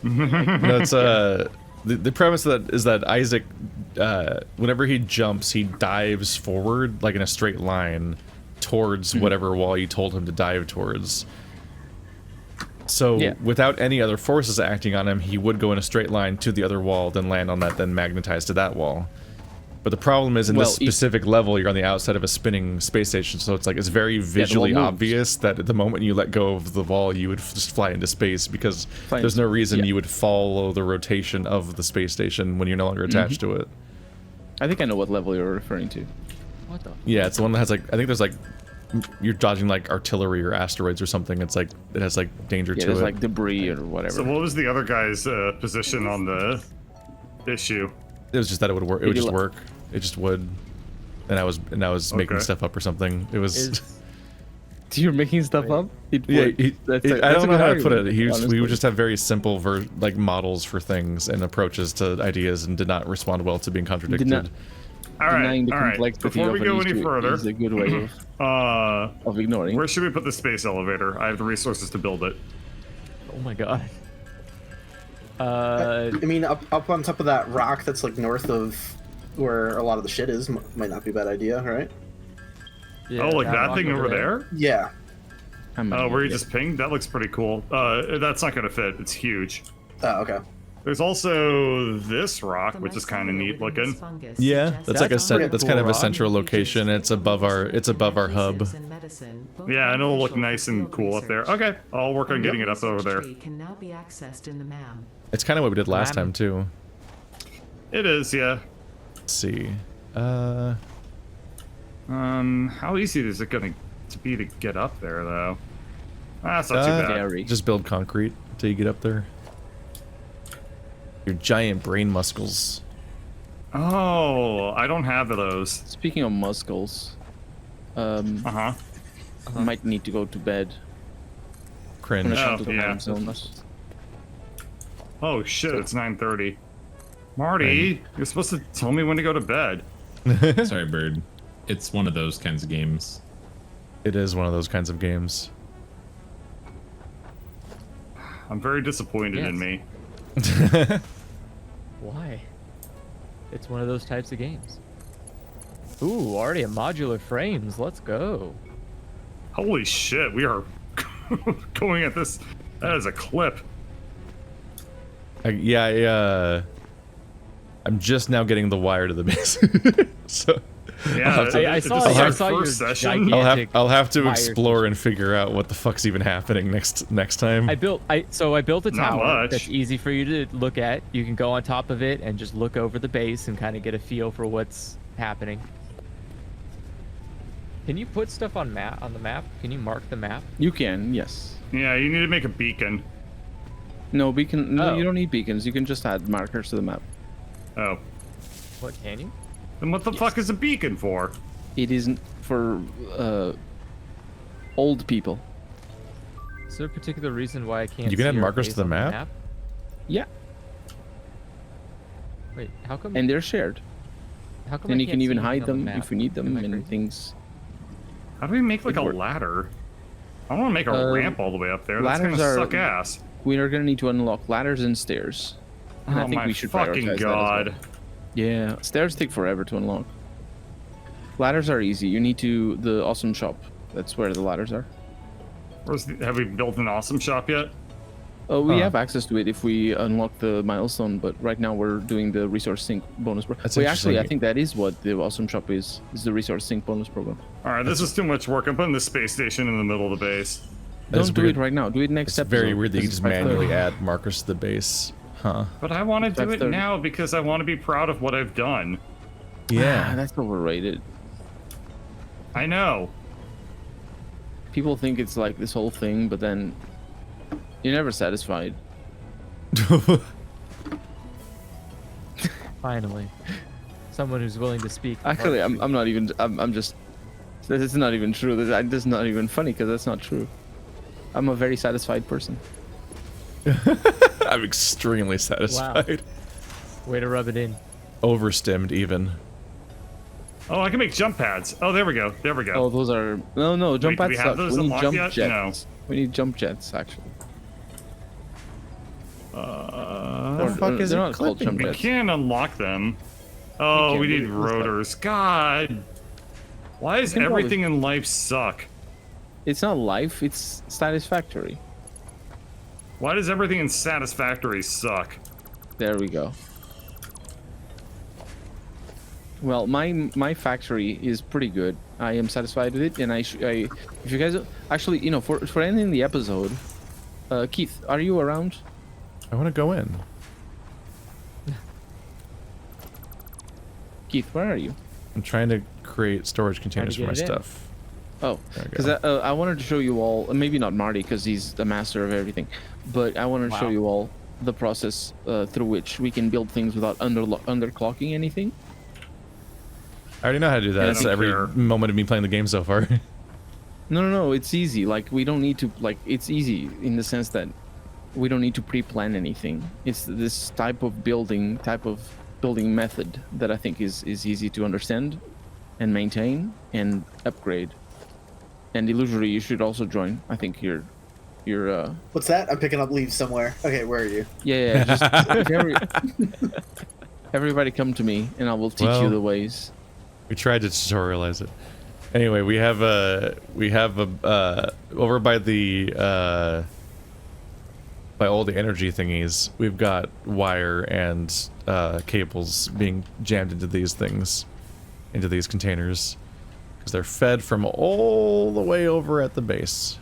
Speaker 2: No, it's the premise of that is that Isaac, whenever he jumps, he dives forward like in a straight line towards whatever wall you told him to dive towards. So
Speaker 3: Yeah.
Speaker 2: without any other forces acting on him, he would go in a straight line to the other wall, then land on that, then magnetize to that wall. But the problem is in this specific level, you're on the outside of a spinning space station, so it's like it's very visually
Speaker 3: moves.
Speaker 2: obvious that at the moment you let go of the wall, you would just fly into space because there's no reason you would follow the rotation of the space station when you're no longer attached to it.
Speaker 3: I think I know what level you're referring to.
Speaker 5: What the?
Speaker 2: Yeah, it's the one that has like I think there's like you're dodging like artillery or asteroids or something. It's like it has like danger
Speaker 3: Yeah,
Speaker 2: to
Speaker 3: there's
Speaker 2: it.
Speaker 3: like debris or whatever.
Speaker 4: So what was the other guy's position on the issue?
Speaker 2: It was just that it would work. It would
Speaker 3: Did you
Speaker 2: just work. It just would. And I was making
Speaker 4: Okay.
Speaker 2: stuff up or something. It was.
Speaker 3: You're making stuff up? It
Speaker 2: Yeah,
Speaker 3: worked.
Speaker 2: I don't know how to put it.
Speaker 3: argument,
Speaker 2: We
Speaker 3: honestly.
Speaker 2: would just have very simple like models for things and approaches to ideas, and did not respond well to being contradicted.
Speaker 3: Did not-
Speaker 4: All right,
Speaker 3: Denying the
Speaker 4: all right.
Speaker 3: complexity
Speaker 4: Before
Speaker 3: of
Speaker 4: we
Speaker 3: an
Speaker 4: go any
Speaker 3: issue
Speaker 4: further,
Speaker 3: is a good way of ignoring.
Speaker 4: where should we put the space elevator? I have the resources to build it.
Speaker 5: Oh my god.
Speaker 7: I mean, up on top of that rock that's like north of where a lot of the shit is might not be a bad idea, right?
Speaker 5: Yeah,
Speaker 4: Oh, like that
Speaker 5: rock
Speaker 4: thing over there?
Speaker 7: Yeah.
Speaker 3: How many
Speaker 4: Oh, where you
Speaker 3: of
Speaker 4: just pinged? That looks pretty cool. That's not gonna fit. It's huge.
Speaker 7: Oh, okay.
Speaker 4: There's also this rock, which is kind of neat looking.
Speaker 2: Yeah, that's like a
Speaker 5: pretty
Speaker 2: that's
Speaker 5: cool
Speaker 2: kind of a
Speaker 5: rock.
Speaker 2: central location. It's above our hub.
Speaker 4: Yeah, and it'll look nice and cool up there. Okay, I'll work on getting it up over there.
Speaker 1: Can now be accessed in the MAM.
Speaker 2: It's kind of what we did last time too.
Speaker 4: It is, yeah.
Speaker 2: Let's see.
Speaker 4: How easy is it going to be to get up there, though? That's not too bad.
Speaker 3: Very.
Speaker 2: Just build concrete until you get up there. Your giant brain muscles.
Speaker 4: Oh, I don't have those.
Speaker 3: Speaking of muscles,
Speaker 4: Uh-huh.
Speaker 3: I might need to go to bed.
Speaker 2: Cringe.
Speaker 3: Gonna
Speaker 4: Oh,
Speaker 3: come to the
Speaker 4: yeah.
Speaker 3: time zones.
Speaker 4: Oh, shit, it's 9:30. Marty, you're supposed to tell me when to go to bed.
Speaker 6: Sorry, Bird. It's one of those kinds of games.
Speaker 2: It is one of those kinds of games.
Speaker 4: I'm very disappointed
Speaker 5: Yes.
Speaker 4: in me.
Speaker 5: Why? It's one of those types of games. Ooh, already a modular frames. Let's go.
Speaker 4: Holy shit, we are going at this as a clip.
Speaker 2: I'm just now getting the wire to the base. So
Speaker 4: Yeah,
Speaker 5: I saw your
Speaker 4: session.
Speaker 5: gigantic
Speaker 2: I'll have to
Speaker 5: wires.
Speaker 2: explore and figure out what the fuck's even happening next time.
Speaker 5: I built a
Speaker 4: Not
Speaker 5: tower
Speaker 4: much.
Speaker 5: that's easy for you to look at. You can go on top of it and just look over the base and kind of get a feel for what's happening. Can you put stuff on the map? Can you mark the map?
Speaker 3: You can, yes.
Speaker 4: Yeah, you need to make a beacon.
Speaker 3: No beacon. No,
Speaker 5: Oh.
Speaker 3: you don't need beacons. You can just add markers to the map.
Speaker 4: Oh.
Speaker 5: What can you?
Speaker 4: Then what the fuck is a beacon for?
Speaker 3: It isn't for old people.
Speaker 5: Is there a particular reason why I can't?
Speaker 2: You can
Speaker 5: see
Speaker 2: add
Speaker 5: our
Speaker 2: markers
Speaker 5: base
Speaker 2: to the
Speaker 5: on
Speaker 2: map?
Speaker 3: Yeah,
Speaker 5: Wait, how come?
Speaker 3: and they're shared.
Speaker 5: How come?
Speaker 3: And
Speaker 5: I
Speaker 3: you can
Speaker 5: can't
Speaker 3: even
Speaker 5: see
Speaker 3: hide
Speaker 5: anything on
Speaker 3: them
Speaker 5: the
Speaker 3: if we need them
Speaker 5: Am I
Speaker 3: and
Speaker 5: crazy?
Speaker 3: things.
Speaker 4: How do we make like a
Speaker 3: It work-
Speaker 4: ladder? I want to make a ramp all the way up there. That's
Speaker 3: ladders
Speaker 4: gonna
Speaker 3: are-
Speaker 4: suck ass.
Speaker 3: We are gonna need to unlock ladders and stairs. And
Speaker 4: Oh
Speaker 3: I think
Speaker 4: my
Speaker 3: we should
Speaker 4: fucking
Speaker 3: prioritize that as
Speaker 4: god.
Speaker 3: well. Yeah, stairs take forever to unlock. Ladders are easy. You need to the awesome shop. That's where the ladders are.
Speaker 4: Have we built an awesome shop yet?
Speaker 3: Oh, we
Speaker 2: Huh.
Speaker 3: have access to it if we unlock the milestone, but right now we're doing the resource sync bonus.
Speaker 2: That's
Speaker 3: Wait, actually, I
Speaker 2: interesting.
Speaker 3: think that is what the awesome shop is the resource sync bonus program.
Speaker 4: Alright, this is too much work. I'm putting the space station in the middle of the base.
Speaker 2: That's
Speaker 3: Don't do
Speaker 2: weird.
Speaker 3: it right now. Do it next
Speaker 2: It's
Speaker 3: episode.
Speaker 2: very weird that you
Speaker 3: because
Speaker 2: just
Speaker 3: it's 5:30.
Speaker 2: manually add markers to the base. Huh.
Speaker 4: But I want to do it
Speaker 3: 5:30.
Speaker 4: now because I want to be proud of what I've done.
Speaker 3: Ah,
Speaker 2: Yeah.
Speaker 3: that's overrated.
Speaker 4: I know.
Speaker 3: People think it's like this whole thing, but then you're never satisfied.
Speaker 5: Finally, someone who's willing to speak.
Speaker 3: Actually, I'm not even. I'm just. This is not even true. This is not even funny because that's not true. I'm a very satisfied person.
Speaker 2: I'm extremely satisfied.
Speaker 5: Way to rub it in.
Speaker 2: Overstimmed even.
Speaker 4: Oh, I can make jump pads. Oh, there we go. There we go.
Speaker 3: Oh, those are no jump
Speaker 4: do we
Speaker 3: pads.
Speaker 4: have
Speaker 3: suck.
Speaker 4: those
Speaker 3: We need
Speaker 4: unlocked
Speaker 3: jump
Speaker 4: yet?
Speaker 3: jets. We need jump jets actually.
Speaker 2: The fuck is
Speaker 3: they're
Speaker 2: it
Speaker 3: not called
Speaker 2: clipping
Speaker 3: jump
Speaker 2: me?
Speaker 4: We
Speaker 3: jets.
Speaker 4: can unlock them. Oh,
Speaker 3: can
Speaker 4: we
Speaker 3: do
Speaker 4: need
Speaker 3: it. What's that?
Speaker 4: rotors. God. Why does
Speaker 3: can always-
Speaker 4: everything in life suck?
Speaker 3: It's not life. It's satisfactory.
Speaker 4: Why does everything in Satisfactory suck?
Speaker 3: There we go. Well, my factory is pretty good. I am satisfied with it, and I if you guys actually, you know, for ending the episode, Keith, are you around?
Speaker 2: I want to go in.
Speaker 3: Keith, where are you?
Speaker 2: I'm trying to create storage containers for
Speaker 5: get
Speaker 2: my
Speaker 5: it in.
Speaker 2: stuff.
Speaker 3: Oh,
Speaker 2: There we
Speaker 3: because
Speaker 2: go.
Speaker 3: I wanted to show you all, maybe not Marty because he's the master of everything, but I wanted to show
Speaker 5: Wow.
Speaker 3: you all the process through which we can build things without underclocking anything.
Speaker 2: I already know how to do that.
Speaker 4: I
Speaker 2: That's
Speaker 4: don't
Speaker 2: every
Speaker 4: care.
Speaker 2: moment of me playing the game so far.
Speaker 3: No, it's easy. Like we don't need to it's easy in the sense that we don't need to pre-plan anything. It's this type of building method that I think is easy to understand and maintain and upgrade. And Illusory, you should also join. I think you're
Speaker 7: What's that? I'm picking up leaves somewhere. Okay, where are you?
Speaker 3: yeah, just everybody come to me and I will teach you
Speaker 2: Well,
Speaker 3: the ways.
Speaker 2: We tried to tutorialize it. Anyway, we have a over by the by all the energy thingies, we've got wire and cables being jammed into these things, into these containers, because they're fed from all the way over at the base.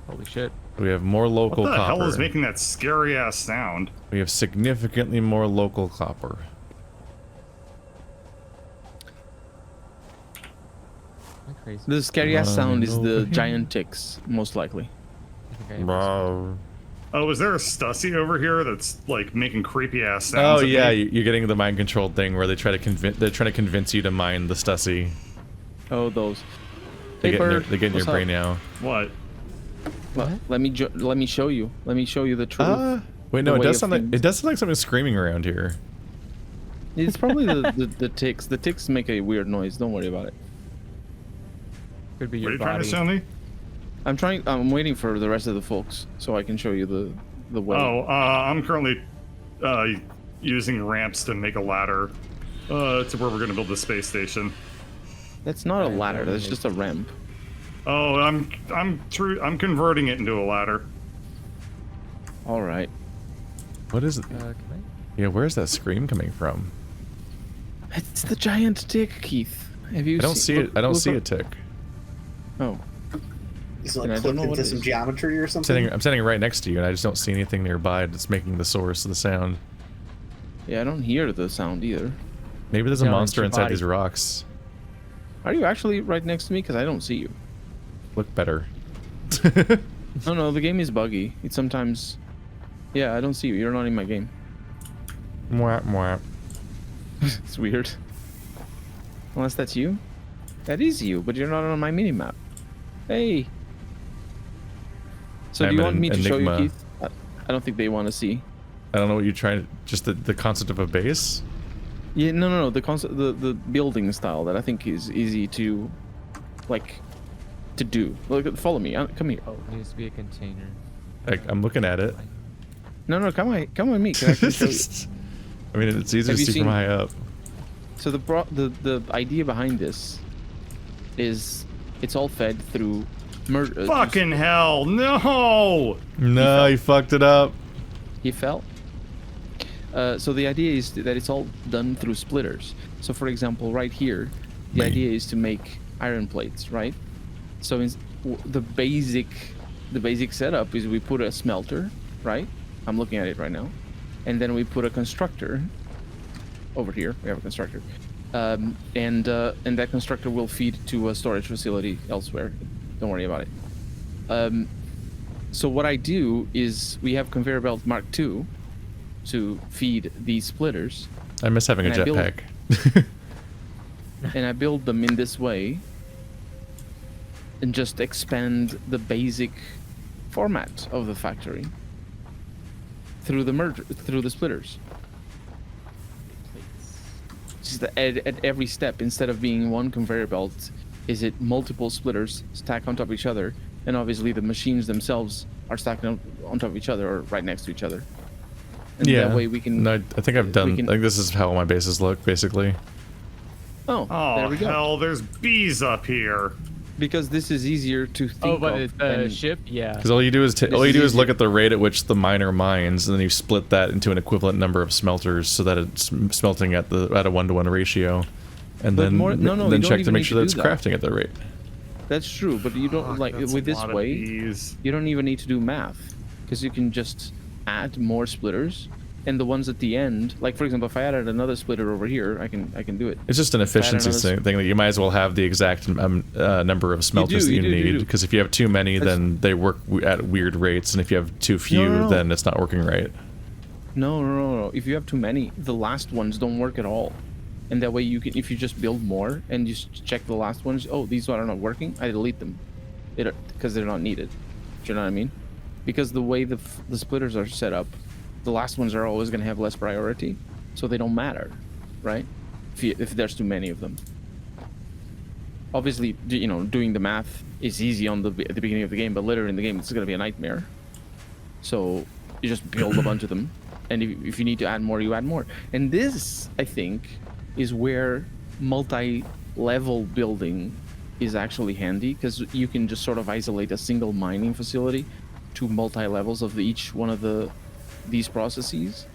Speaker 5: Holy shit.
Speaker 2: We have more local
Speaker 4: What the
Speaker 2: copper.
Speaker 4: hell is making that scary ass sound?
Speaker 2: We have significantly more local copper.
Speaker 5: Am I crazy?
Speaker 3: The scary ass sound is
Speaker 2: Run
Speaker 3: the
Speaker 2: over here.
Speaker 3: giant ticks, most likely.
Speaker 5: I think I am.
Speaker 2: Bro.
Speaker 4: Oh, is there a Stussy over here that's like making creepy ass sounds?
Speaker 2: Oh
Speaker 4: at
Speaker 2: yeah,
Speaker 4: me?
Speaker 2: you're getting the mind controlled thing where they try to convince you to mine the Stussy.
Speaker 3: Oh, those.
Speaker 2: They get in your,
Speaker 3: Bird,
Speaker 2: they get in your
Speaker 3: what's up?
Speaker 2: brain now.
Speaker 4: What?
Speaker 3: Well, let me show you. Let me show you the truth.
Speaker 2: Wait, no,
Speaker 3: The
Speaker 2: it
Speaker 3: way
Speaker 2: does
Speaker 3: of
Speaker 2: sound like
Speaker 3: things.
Speaker 2: it does sound like something's screaming around here.
Speaker 3: It's probably the ticks. The ticks make a weird noise. Don't worry about it.
Speaker 5: Could be
Speaker 4: What are
Speaker 5: your
Speaker 4: you trying to
Speaker 5: body.
Speaker 4: show me?
Speaker 3: I'm waiting for the rest of the folks so I can show you the way.
Speaker 4: Oh, I'm currently using ramps to make a ladder. To where we're gonna build the space station.
Speaker 3: That's not a ladder. That's just a ramp.
Speaker 4: Oh, I'm converting it into a ladder.
Speaker 3: All right.
Speaker 2: What is it? Yeah, where's that scream coming from?
Speaker 3: It's the giant tick, Keith. Have you?
Speaker 2: I don't see it. I don't see a tick.
Speaker 3: Oh.
Speaker 7: He's
Speaker 3: And I
Speaker 7: like
Speaker 3: don't know
Speaker 7: clipped
Speaker 3: what
Speaker 7: into
Speaker 3: it
Speaker 7: some
Speaker 3: is.
Speaker 7: geometry or something.
Speaker 2: I'm standing right next to you, and I just don't see anything nearby that's making the source of the sound.
Speaker 3: Yeah, I don't hear the sound either.
Speaker 2: Maybe there's a
Speaker 5: No, it's
Speaker 2: monster
Speaker 5: your
Speaker 2: inside
Speaker 5: body.
Speaker 2: these rocks.
Speaker 3: Are you actually right next to me? Because I don't see you.
Speaker 2: Look better.
Speaker 3: No, the game is buggy. It's sometimes... Yeah, I don't see you. You're not in my game.
Speaker 2: Mwah, mwah.
Speaker 3: It's weird. Unless that's you? That is you, but you're not on my minimap. Hey! So do
Speaker 2: I'm
Speaker 3: you
Speaker 2: an
Speaker 3: want me to show you,
Speaker 2: enigma.
Speaker 3: Keith? I don't think they want to see.
Speaker 2: I don't know what you're trying to... Just the concept of a base?
Speaker 3: Yeah, no. The concept, the building style that I think is easy to, like, to do. Look, follow me. Come here.
Speaker 5: Oh, it needs to be a container.
Speaker 2: I'm looking at it.
Speaker 3: No, come with me. Can I actually show you?
Speaker 2: I mean, it's easy
Speaker 3: Have
Speaker 2: to
Speaker 3: you
Speaker 2: see
Speaker 3: seen-
Speaker 2: from high up.
Speaker 3: So the idea behind this is it's all fed through murder.
Speaker 4: Fucking hell, no!
Speaker 2: No, you fucked it up.
Speaker 3: He fell. So the idea is that it's all done through splitters. So for example, right here, the idea is to make iron plates, right? So the basic setup is we put a smelter, right? I'm looking at it right now, and then we put a constructor over here. We have a constructor, and that constructor will feed to a storage facility elsewhere. Don't worry about it. So what I do is we have conveyor belt Mark II to feed these splitters,
Speaker 2: I miss having a
Speaker 3: And I build-
Speaker 2: jetpack.
Speaker 3: and I build them in this way, and just expand the basic format of the factory through the splitters. Just at every step, instead of being one conveyor belt, is it multiple splitters stacked on top of each other, and obviously the machines themselves are stacked on top of each other or right next to each other. And
Speaker 2: Yeah.
Speaker 3: that way we can.
Speaker 2: No, I think I've done...
Speaker 3: can-
Speaker 2: I think this is how my bases look, basically.
Speaker 3: Oh,
Speaker 4: Oh,
Speaker 3: there we go.
Speaker 4: hell, there's bees up here.
Speaker 3: Because this is easier to think
Speaker 5: Oh, but
Speaker 3: of.
Speaker 5: the
Speaker 3: and-
Speaker 5: ship, yeah.
Speaker 2: Because all you do is
Speaker 3: This is
Speaker 2: look
Speaker 3: easier.
Speaker 2: at the rate at which the miner mines, and then you split that into an equivalent number of smelters, so that it's smelting at a 1-to-1 ratio, and
Speaker 3: But
Speaker 2: then
Speaker 3: more- no, you
Speaker 2: then
Speaker 3: don't
Speaker 2: check to
Speaker 3: even
Speaker 2: make
Speaker 3: need
Speaker 2: sure
Speaker 3: to
Speaker 2: that it's
Speaker 3: do that.
Speaker 2: crafting at that rate.
Speaker 3: That's true, but you don't
Speaker 4: Fuck,
Speaker 3: like
Speaker 4: that's
Speaker 3: with
Speaker 4: a
Speaker 3: this
Speaker 4: lot of
Speaker 3: way.
Speaker 4: bees.
Speaker 3: You don't even need to do math, because you can just add more splitters, and the ones at the end, like for example, if I added another splitter over here, I can do it.
Speaker 2: It's just an efficiency
Speaker 3: another
Speaker 2: thing that you might as well have the exact number of smelters that you need, because if you have too many,
Speaker 3: That's-
Speaker 2: then they work at weird rates, and if you have too few,
Speaker 3: no.
Speaker 2: then it's not working right.
Speaker 3: No. If you have too many, the last ones don't work at all, and that way you can, if you just build more and just check the last ones, oh, these are not working, I delete them, because they're not needed. Do you know what I mean? Because the way the splitters are set up, the last ones are always going to have less priority, so they don't matter, right? If there's too many of them. Obviously, doing the math is easy at the beginning of the game, but later in the game, it's going to be a nightmare. So you just build a bunch of them, and if you need to add more, you add more. And this, I think, is where multi-level building is actually handy, because you can just sort of isolate a single mining facility to multi-levels of each one of these processes,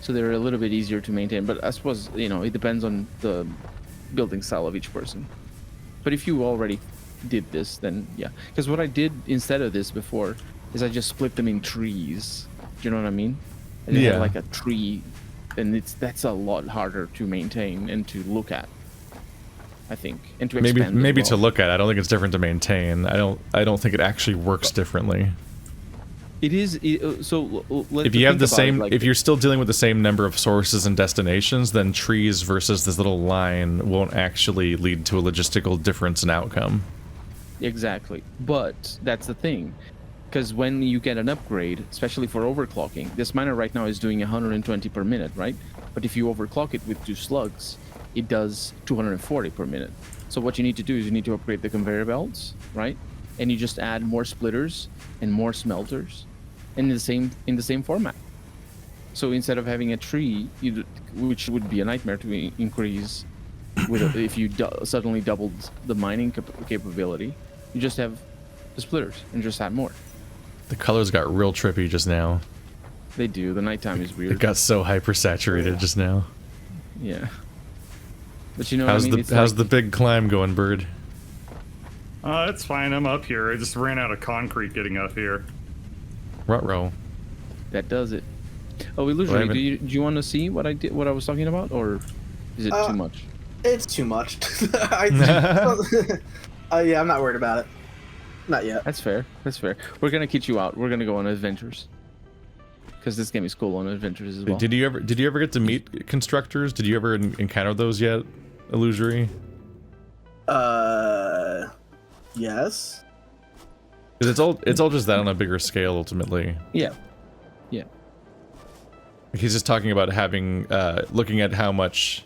Speaker 3: so they're a little bit easier to maintain. But I suppose it depends on the building style of each person. But if you already did this, then yeah. Because what I did instead of this before is I just split them in trees. Do you know what I mean? I did
Speaker 2: Yeah.
Speaker 3: like a tree, and that's a lot harder to maintain and to look at, I think, and to expand. as
Speaker 2: Maybe
Speaker 3: well.
Speaker 2: to look at. I don't think it's different to maintain. I don't think it actually works differently.
Speaker 3: It is so.
Speaker 2: If you have the same, if you're still dealing with the same number of sources and destinations, then trees versus this little line won't actually lead to a logistical difference in outcome.
Speaker 3: Exactly, but that's the thing, because when you get an upgrade, especially for overclocking, this miner right now is doing 120 per minute, right? But if you overclock it with 2 slugs, it does 240 per minute. So what you need to do is you need to upgrade the conveyor belts, right? And you just add more splitters and more smelters, in the same format. So instead of having a tree, which would be a nightmare to increase, if you suddenly doubled the mining capability, you just have the splitters and just add more.
Speaker 2: The colors got real trippy just now.
Speaker 3: They do. The nighttime is weird.
Speaker 2: It got so hyper saturated just now.
Speaker 3: Yeah. But you know
Speaker 2: How's
Speaker 3: what I mean?
Speaker 2: how's the big climb going, Bird?
Speaker 4: It's fine. I'm up here. I just ran out of concrete getting up here.
Speaker 2: Ruh-roh.
Speaker 3: That does it. Oh, illusory. Do you want to see what I did? What I was talking about, or is it too much?
Speaker 7: It's too much. Yeah, I'm not worried about it. Not yet.
Speaker 3: That's fair. That's fair. We're gonna kit you out. We're gonna go on adventures. Because this game is cool on adventures as well.
Speaker 2: Did you ever get to meet constructors? Did you ever encounter those yet, Illusory?
Speaker 7: Yes.
Speaker 2: Because it's all just that on a bigger scale ultimately.
Speaker 3: Yeah. Yeah.
Speaker 2: He's just talking about having looking at how much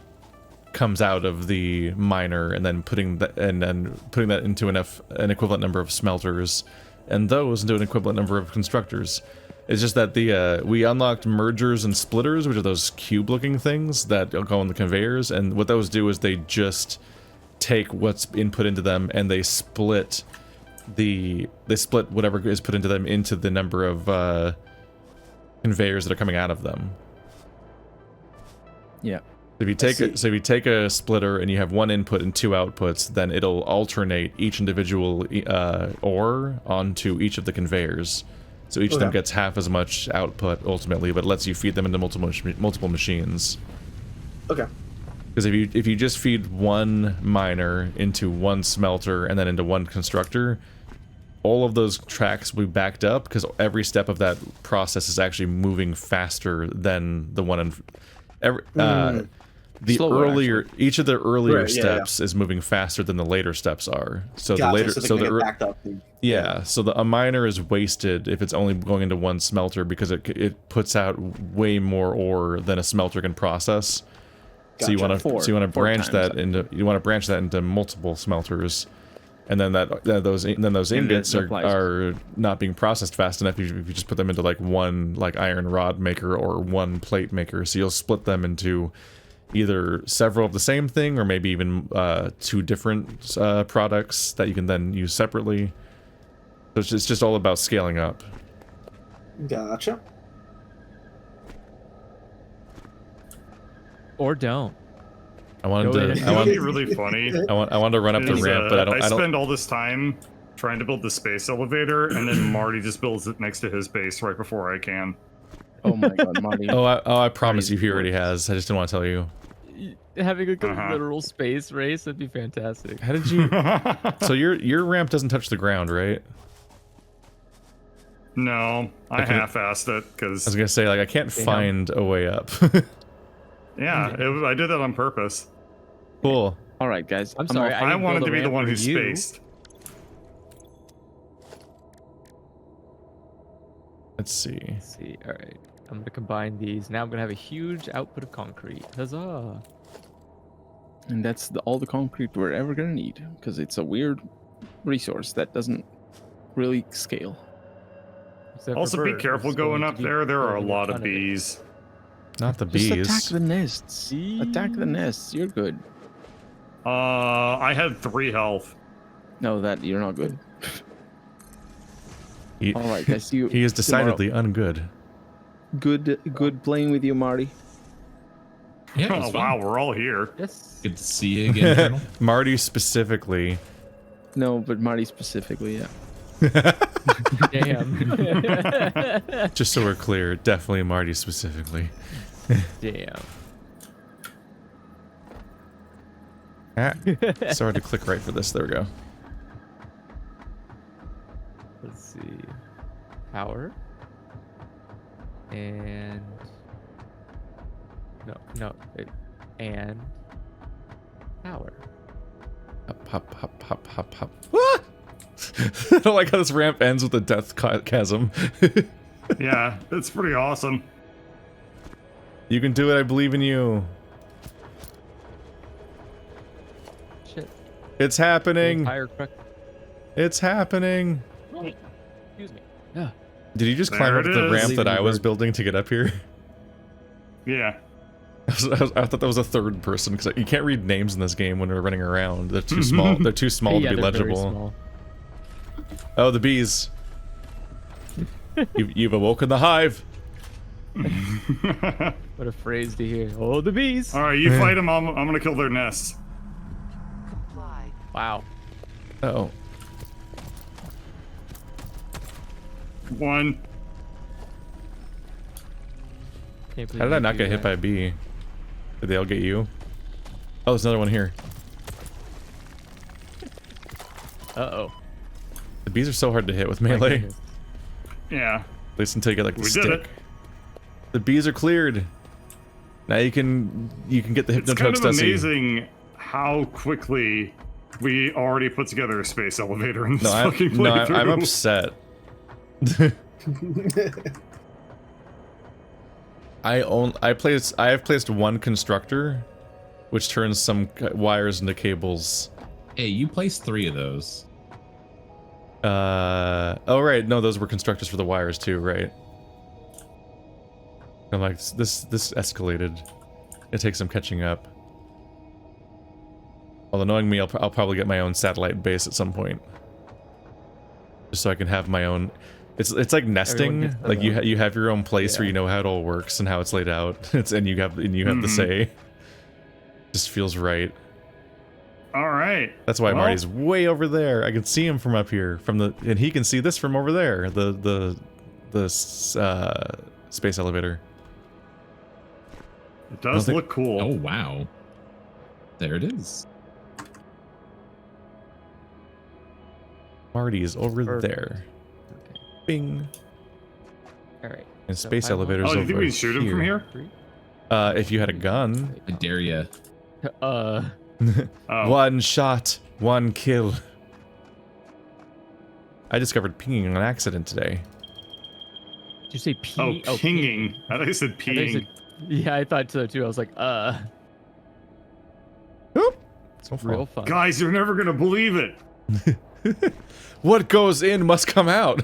Speaker 2: comes out of the miner and then putting that into an equivalent number of smelters, and those into an equivalent number of constructors. It's just that we unlocked mergers and splitters, which are those cube-looking things that go on the conveyors, and what those do is they just take what's input into them and they split whatever is put into them into the number of conveyors that are coming out of them.
Speaker 3: Yeah.
Speaker 2: If you take a splitter and you have one input and two outputs, then it'll alternate each individual ore onto each of the conveyors. So each of them gets half as much output ultimately, but lets you feed them into multiple machines.
Speaker 7: Okay.
Speaker 2: Because if you just feed one miner into one smelter and then into one constructor, all of those tracks will be backed up because every step of that process is actually moving faster than the one in each of the earlier steps is moving faster than the later steps are. So a miner is wasted if it's only going into one smelter because it puts out way more ore than a smelter can process.
Speaker 7: Gotcha.
Speaker 2: So you want to branch that into multiple smelters, and then those ingots are not being processed fast enough if you just put them into like one iron rod maker or one plate maker. So you'll split them into either several of the same thing or maybe even two different products that you can then use separately. So it's just all about scaling up.
Speaker 7: Gotcha.
Speaker 5: Or don't.
Speaker 2: I wanted
Speaker 4: to be really funny.
Speaker 2: I want to run up the ramp, but I
Speaker 4: spend all this time trying to build the space elevator, and then Marty just builds it next to his base right before I can.
Speaker 3: Oh my god, Marty.
Speaker 2: I promise you he already has. I just didn't want to tell you.
Speaker 5: Having a literal space race would be fantastic.
Speaker 2: How did you... So your ramp doesn't touch the ground, right?
Speaker 4: No, I half-assed it because...
Speaker 2: I was going to say, I can't find a way up.
Speaker 4: Yeah, I did that on purpose.
Speaker 2: Cool.
Speaker 3: All right, guys.
Speaker 5: I'm sorry.
Speaker 4: I wanted to be the one who spaced.
Speaker 2: Let's see.
Speaker 5: All right. I'm going to combine these. Now I'm going to have a huge output of concrete. Huzzah.
Speaker 3: And that's all the concrete we're ever going to need, because it's a weird resource that doesn't really scale.
Speaker 4: Also, be careful going up there. There are a lot of bees.
Speaker 2: Not the bees.
Speaker 3: Just attack the nests. Attack the nests. You're good.
Speaker 4: I had 3 health.
Speaker 3: No, you're not good. All right, guys. See you.
Speaker 2: He is decidedly ungood.
Speaker 3: Good playing with you, Marty.
Speaker 6: Yeah.
Speaker 4: Oh, wow, we're all here.
Speaker 5: Yes.
Speaker 6: Good to see you again, Colonel.
Speaker 2: Marty specifically.
Speaker 3: No, but Marty specifically, yeah.
Speaker 5: Damn.
Speaker 2: Just so we're clear, definitely Marty specifically.
Speaker 5: Damn.
Speaker 2: Sorry to click right for this. There we go.
Speaker 5: Let's see. Power. And... And... Power.
Speaker 2: Hop. Ah! I don't like how this ramp ends with a death chasm.
Speaker 4: Yeah, it's pretty awesome.
Speaker 2: You can do it. I believe in you.
Speaker 5: Shit.
Speaker 2: It's happening.
Speaker 5: It's
Speaker 2: happening.
Speaker 5: Excuse me. Yeah.
Speaker 2: Did you just climb up the ramp that I was building to get up here?
Speaker 4: Yeah.
Speaker 2: I thought that was a third person because you can't read names in this game when we're running around. They're too small. They're too small
Speaker 5: Yeah,
Speaker 2: to be
Speaker 5: they're very
Speaker 2: legible.
Speaker 5: small.
Speaker 2: Oh, the bees. You've awoken the hive.
Speaker 5: What a phrase to hear. Oh, the bees.
Speaker 4: All right, you fight them. I'm gonna kill their nests.
Speaker 1: Comply.
Speaker 5: Wow.
Speaker 2: Oh.
Speaker 4: One.
Speaker 5: Can't believe
Speaker 2: How did I
Speaker 5: you
Speaker 2: not
Speaker 5: do
Speaker 2: get hit
Speaker 5: that.
Speaker 2: by a bee? Did they all get you? Oh, there's another one here.
Speaker 5: Uh-oh.
Speaker 2: The bees are so hard to hit with
Speaker 5: My
Speaker 2: melee.
Speaker 5: goodness.
Speaker 4: Yeah.
Speaker 2: At least until you get like the
Speaker 4: We
Speaker 2: stick.
Speaker 4: did it.
Speaker 2: The bees are cleared. Now you can get the
Speaker 4: It's kind
Speaker 2: hypnotoads
Speaker 4: of amazing how quickly we already put together a space elevator in this fucking playthrough.
Speaker 2: I'm upset. I have placed one constructor, which turns some wires into cables.
Speaker 6: Hey, you placed 3 of those.
Speaker 2: Oh right, no, those were constructors for the wires too, right? I'm like, this escalated. It takes some catching up. Although knowing me, I'll probably get my own satellite base at some point, just so I can have my own. It's like nesting.
Speaker 5: gets
Speaker 2: Like you have your own place where you know how it all works and how it's laid out. And you have the say. Just feels right.
Speaker 4: All right.
Speaker 2: That's why
Speaker 4: Well,
Speaker 2: Marty's way over there. I can see him from up here, and he can see this from over there. The space elevator.
Speaker 4: It does look cool.
Speaker 6: Oh, wow. There it is.
Speaker 2: Marty is over
Speaker 5: Perfect.
Speaker 2: there. Bing.
Speaker 5: All right.
Speaker 2: And
Speaker 5: So
Speaker 2: space
Speaker 5: I will-
Speaker 2: elevators
Speaker 4: Oh,
Speaker 2: over
Speaker 4: you think we can shoot him from here?
Speaker 2: If you had a gun.
Speaker 6: I dare ya.
Speaker 4: Oh.
Speaker 2: One shot, one kill. I discovered pinging on accident today.
Speaker 5: Did you say pee?
Speaker 4: Oh, pinging. I thought you said
Speaker 5: I thought you
Speaker 4: peeing.
Speaker 5: said- yeah, I thought so too. I was like,
Speaker 2: Oop.
Speaker 5: it's real fun.
Speaker 4: Guys, you're never gonna believe it.
Speaker 2: What goes in must come out.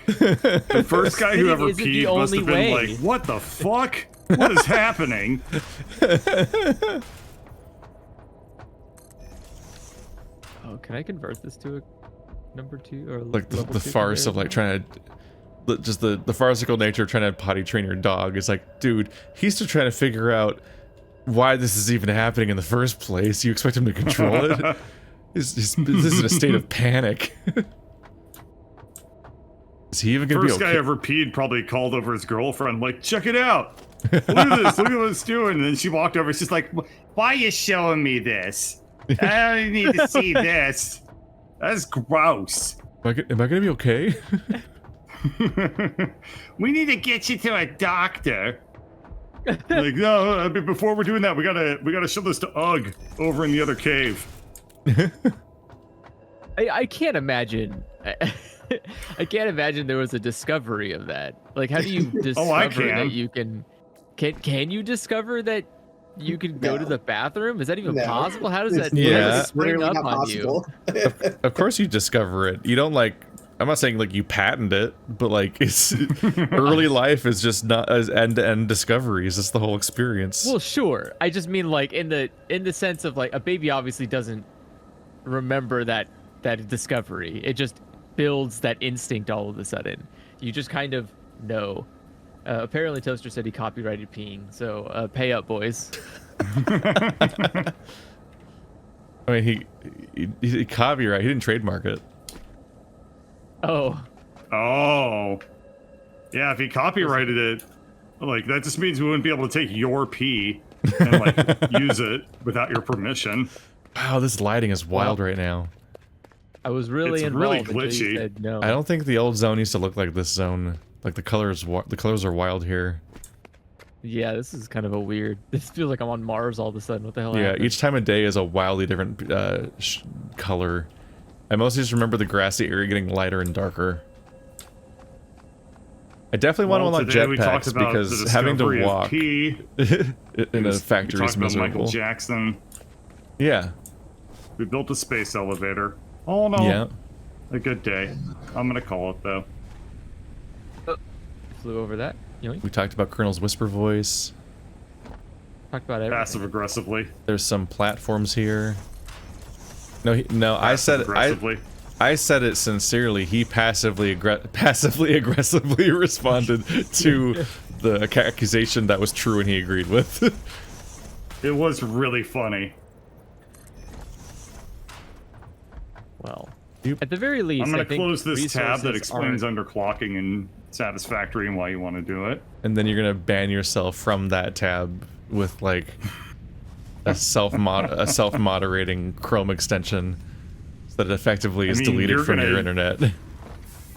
Speaker 4: The first guy who ever
Speaker 5: Isn't the
Speaker 4: peed must have
Speaker 5: only
Speaker 4: been
Speaker 5: way.
Speaker 4: like, what the fuck? What is happening?
Speaker 5: Oh, can I convert this to a number 2 or
Speaker 2: Like the
Speaker 5: level 2
Speaker 2: farce of like trying to, just the farcical nature of trying to potty train your dog. It's like, dude, he's still trying to figure out why this is even happening in the first place. You expect him to control it? This is in a state of panic. Is he even gonna
Speaker 4: First
Speaker 2: be okay?
Speaker 4: guy ever peed probably called over his girlfriend, like, check it out. Look at this. Look at what it's doing. And then she walked over. She's like, why are you showing me this? I don't need to see this. That's gross.
Speaker 2: Am I gonna be okay?
Speaker 4: We need to get you to a doctor. Like, no, but before we're doing that, we gotta show this to Ugg over in the other cave.
Speaker 5: I can't imagine. I can't imagine there was a discovery of that. Like, how do you discover
Speaker 4: I can.
Speaker 5: that you can? Can you discover that you can go to
Speaker 7: No.
Speaker 5: the bathroom? Is that even
Speaker 7: No.
Speaker 5: possible? How does that?
Speaker 7: It's
Speaker 2: Yeah.
Speaker 5: how does it spring
Speaker 7: literally
Speaker 5: up
Speaker 7: not
Speaker 5: on you?
Speaker 7: possible.
Speaker 2: Of course you discover it. You don't like. I'm not saying like you patent it, but like it's early life is just not as end-to-end discoveries. It's the whole experience.
Speaker 5: Well, sure. I just mean like in the sense of like a baby obviously doesn't remember that discovery. It just builds that instinct all of a sudden. You just kind of know. Apparently Toaster said he copyrighted peeing, so pay up, boys.
Speaker 2: I mean, he copyright. He didn't trademark it.
Speaker 5: Oh,
Speaker 4: Oh. Yeah, if he copyrighted it, like, that just means we wouldn't be able to take your pee and, like, use it without your permission.
Speaker 2: Wow, this lighting is wild right now.
Speaker 5: I was really
Speaker 4: It's really
Speaker 5: involved until you
Speaker 4: glitchy.
Speaker 5: said no.
Speaker 2: I don't think the old zone used to look like this zone. Like the colors are wild here.
Speaker 5: Yeah, this is kind of a weird. This feels like I'm on Mars all of a sudden. What the hell?
Speaker 2: Yeah,
Speaker 5: happened?
Speaker 2: each time of day is a wildly different color. I mostly just remember the grassy area getting lighter and darker. I definitely want to unlock
Speaker 4: today we talked
Speaker 2: jetpacks
Speaker 4: about
Speaker 2: because
Speaker 4: the
Speaker 2: having to
Speaker 4: discovery of
Speaker 2: walk
Speaker 4: pee.
Speaker 2: in a factory
Speaker 4: We
Speaker 2: is
Speaker 4: talked about Michael
Speaker 2: miserable.
Speaker 4: Jackson.
Speaker 2: Yeah,
Speaker 4: We built a space elevator. Oh no.
Speaker 2: yeah.
Speaker 4: A good day. I'm gonna call it though.
Speaker 5: flew over that. Yoink.
Speaker 2: We talked about Colonel's whisper voice.
Speaker 5: Talked about everything.
Speaker 4: Passive aggressively.
Speaker 2: There's some platforms here. No, I said
Speaker 4: Aggressively.
Speaker 2: I said it sincerely. He passively aggressively responded to the accusation that was true and he agreed with.
Speaker 4: It was really funny.
Speaker 5: Well,
Speaker 2: Yep.
Speaker 5: at the very least,
Speaker 4: I'm
Speaker 5: I
Speaker 4: going to
Speaker 5: think
Speaker 4: close this tab that
Speaker 5: resources
Speaker 4: explains
Speaker 5: aren't-
Speaker 4: underclocking and Satisfactory and why you want to do it.
Speaker 2: And then you're gonna ban yourself from that tab with like a self-moderating Chrome extension, so that it effectively is deleted
Speaker 4: you're
Speaker 2: from
Speaker 4: gonna-
Speaker 2: your internet.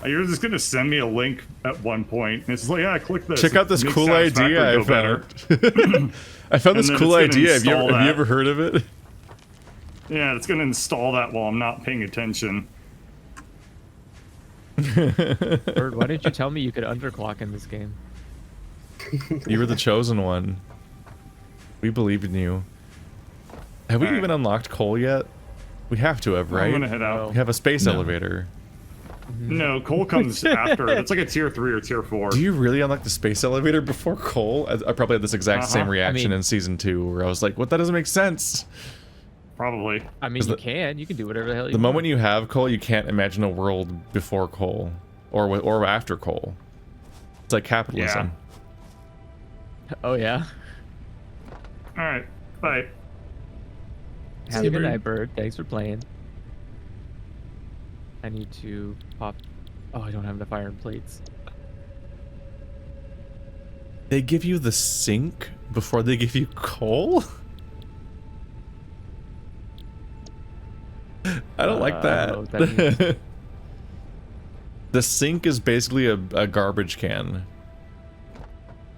Speaker 4: You're just going to send me a link at one point. And it's like, yeah, click this.
Speaker 2: Check out this
Speaker 4: It makes
Speaker 2: cool
Speaker 4: Satisfactory
Speaker 2: idea I
Speaker 4: go better.
Speaker 2: found. I found this
Speaker 4: And then
Speaker 2: cool
Speaker 4: it's gonna
Speaker 2: idea. Have you
Speaker 4: install that.
Speaker 2: ever heard of it?
Speaker 4: Yeah, it's going to install that while I'm not paying attention.
Speaker 5: Bird, why didn't you tell me you could underclock in this game?
Speaker 2: You were the chosen one. We believe in you. Have we
Speaker 4: Alright.
Speaker 2: even unlocked coal yet? We have to have, right?
Speaker 4: I'm going to head out.
Speaker 2: We have a space
Speaker 6: No.
Speaker 2: elevator.
Speaker 4: No, coal comes after. It's like a tier 3 or tier 4.
Speaker 2: Do you really unlock the space elevator before coal? I probably had this exact same
Speaker 4: Uh-huh.
Speaker 2: reaction
Speaker 5: mean-
Speaker 2: in season 2, where I was like, "What? That doesn't make sense."
Speaker 4: Probably.
Speaker 5: I mean,
Speaker 2: Is
Speaker 5: you
Speaker 2: the-
Speaker 5: can do whatever the hell you
Speaker 2: The
Speaker 5: want.
Speaker 2: moment you have coal, you can't imagine a world before coal, or after coal. It's like capitalism.
Speaker 5: Oh yeah.
Speaker 4: All right. Bye.
Speaker 5: Have
Speaker 6: See
Speaker 5: a good
Speaker 6: you,
Speaker 5: night, Bird. Thanks for playing. I need to pop. Oh, I don't have enough iron plates.
Speaker 2: They give you the sink before they give you coal? I don't like
Speaker 5: I don't know what that
Speaker 2: that. The sink is basically a garbage can.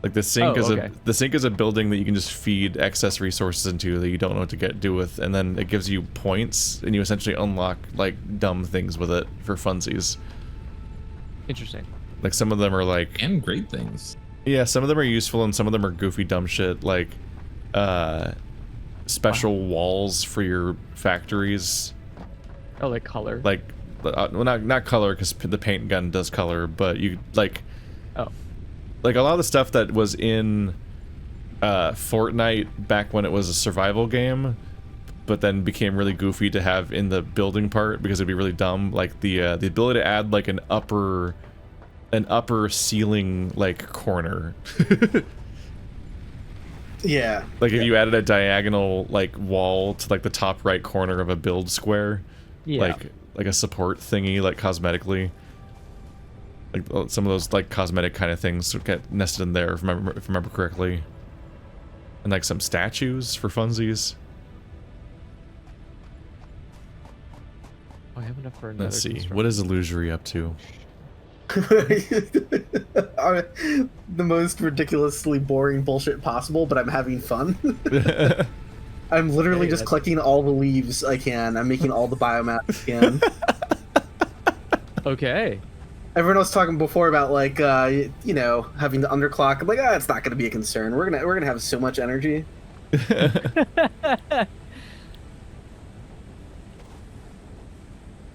Speaker 2: Like the sink
Speaker 5: Oh,
Speaker 2: is
Speaker 5: okay.
Speaker 2: the sink is a building that you can just feed excess resources into that you don't know what to do with, and then it gives you points, and you essentially unlock like dumb things with it for funsies.
Speaker 5: Interesting.
Speaker 2: Like some of them are like,
Speaker 6: And great things.
Speaker 2: yeah, some of them are useful and some of them are goofy dumb shit, like special walls for your factories.
Speaker 5: Oh, like color.
Speaker 2: Like well, not color, because the paint gun does color, but you like
Speaker 5: Oh.
Speaker 2: like a lot of the stuff that was in Fortnite back when it was a survival game, but then became really goofy to have in the building part because it'd be really dumb. Like the ability to add like an upper ceiling like corner.
Speaker 7: Yeah.
Speaker 2: Like if you added a diagonal like wall to like the top right corner of a build square,
Speaker 5: Yeah.
Speaker 2: like a support thingy, like cosmetically. Like some of those like cosmetic kind of things get nested in there, if I remember correctly. And like some statues for funsies.
Speaker 5: Oh, I have enough for another.
Speaker 2: Let's see,
Speaker 5: construction.
Speaker 2: what is Illusory up to?
Speaker 7: The most ridiculously boring bullshit possible, but I'm having fun. I'm literally
Speaker 5: Hey,
Speaker 7: just
Speaker 5: that's-
Speaker 7: collecting all the leaves I can. I'm making all the biomass I can.
Speaker 5: Okay.
Speaker 7: Everyone was talking before about like you know, having to underclock. I'm like, it's not gonna be a concern. We're gonna have so much energy.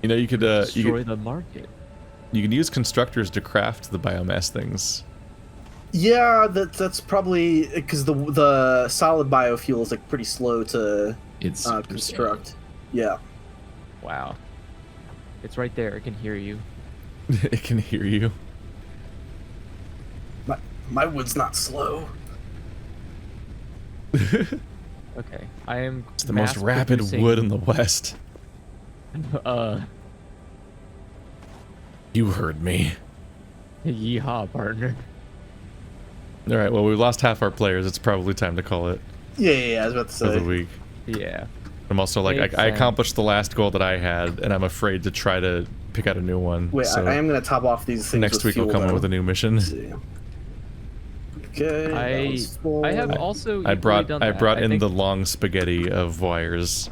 Speaker 2: You know, you could
Speaker 5: Destroy the market.
Speaker 2: you can use constructors to craft the biomass things.
Speaker 7: Yeah, that's probably because the solid biofuel is like pretty slow to
Speaker 6: It's
Speaker 7: construct. Yeah.
Speaker 5: Wow. It's right there. I can hear you.
Speaker 2: It can hear you.
Speaker 7: My wood's not slow.
Speaker 5: Okay. I am.
Speaker 2: It's the most rapid wood in the West. You heard me.
Speaker 5: Yeehaw, partner.
Speaker 2: All right, well, we've lost half our players. It's probably time to call it
Speaker 7: Yeah, I was about to
Speaker 2: for the
Speaker 7: say.
Speaker 2: week.
Speaker 5: Yeah.
Speaker 2: I'm also like,
Speaker 5: Makes
Speaker 2: I
Speaker 5: sense.
Speaker 2: accomplished the last goal that I had, and I'm afraid to try to pick out a new one.
Speaker 7: Wait,
Speaker 2: so
Speaker 7: I am gonna top off these things.
Speaker 2: next
Speaker 7: with
Speaker 2: week we'll
Speaker 7: fuel,
Speaker 2: come up
Speaker 7: though.
Speaker 2: with a new mission.
Speaker 7: Let's see. Okay. that was full.
Speaker 5: I have also.
Speaker 2: I
Speaker 5: equally
Speaker 2: brought
Speaker 5: done
Speaker 2: I
Speaker 5: that.
Speaker 2: brought in
Speaker 5: think-
Speaker 2: the long spaghetti of wires.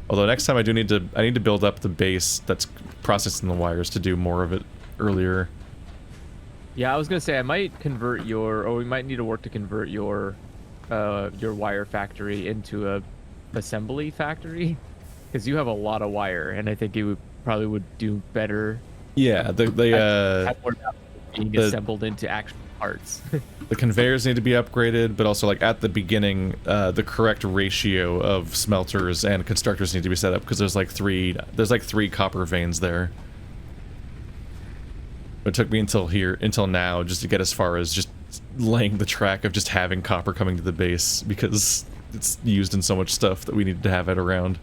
Speaker 2: Although next time I need to build up the base that's processing the wires to do more of it earlier.
Speaker 5: Yeah, I was gonna say I might convert your, or we might need to work to convert your wire factory into a assembly factory, because you have a lot of wire, and I think it would probably do better.
Speaker 2: Yeah,
Speaker 5: Have more being assembled into actual parts.
Speaker 2: The conveyors need to be upgraded, but also like at the beginning, the correct ratio of smelters and constructors need to be set up because there's like three copper veins there. It took me until now just to get as far as just laying the track of just having copper coming to the base because it's used in so much stuff that we needed to have it around.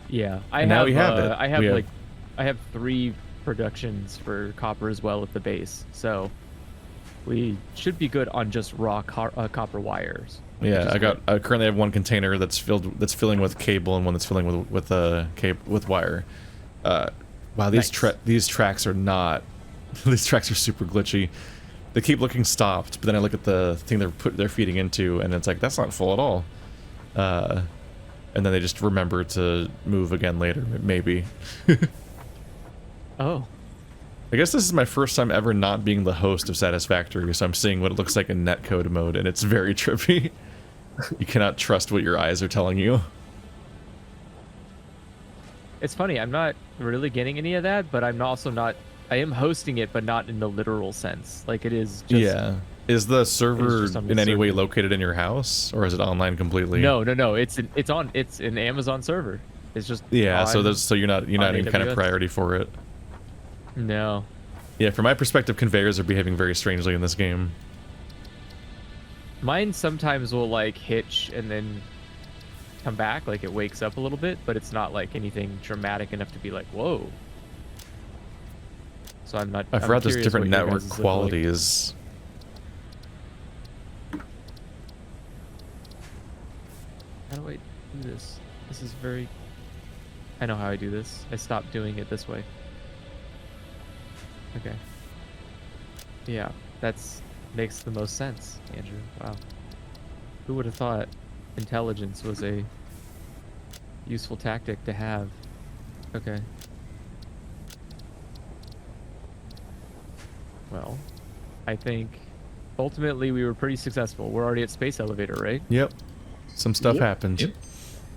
Speaker 5: Yeah,
Speaker 2: I
Speaker 5: have 3 productions for copper as well at the base, so we should be good on just raw copper wires.
Speaker 2: Yeah, I currently have 1 container that's filling with cable and one that's filling with wire. Wow, these tracks are not. These tracks are super glitchy. They keep looking stopped, but then I look at the thing they're feeding into, and it's like that's not full at all. And then they just remember to move again later, maybe.
Speaker 5: Oh.
Speaker 2: I guess this is my first time ever not being the host of Satisfactory, so I'm seeing what it looks like in netcode mode, and it's very trippy. You cannot trust what your eyes are telling you.
Speaker 5: It's funny, I'm not really getting any of that, but I'm also not... I am hosting it, but not in the literal sense. Like, it is just...
Speaker 2: Yeah. Is the server in any way located in your house, or is it online completely?
Speaker 5: No. It's an Amazon server. It's just...
Speaker 2: Yeah, so you're not any kind of priority for it.
Speaker 5: No.
Speaker 2: Yeah, from my perspective, conveyors are behaving very strangely in this game.
Speaker 5: Mine sometimes will, like, hitch and then come back, like it wakes up a little bit, but it's not, like, anything dramatic enough to be like, whoa. So I'm not...
Speaker 2: I forgot there's different network qualities.
Speaker 5: How do I do this? This is very... I know how I do this. I stopped doing it this way. Okay. Yeah, that's makes the most sense, Andrew. Wow. Who would have thought intelligence was a useful tactic to have? Okay. Well, I think ultimately we were pretty successful. We're already at space elevator, right?
Speaker 2: Yep. Some stuff happened.
Speaker 6: Yep.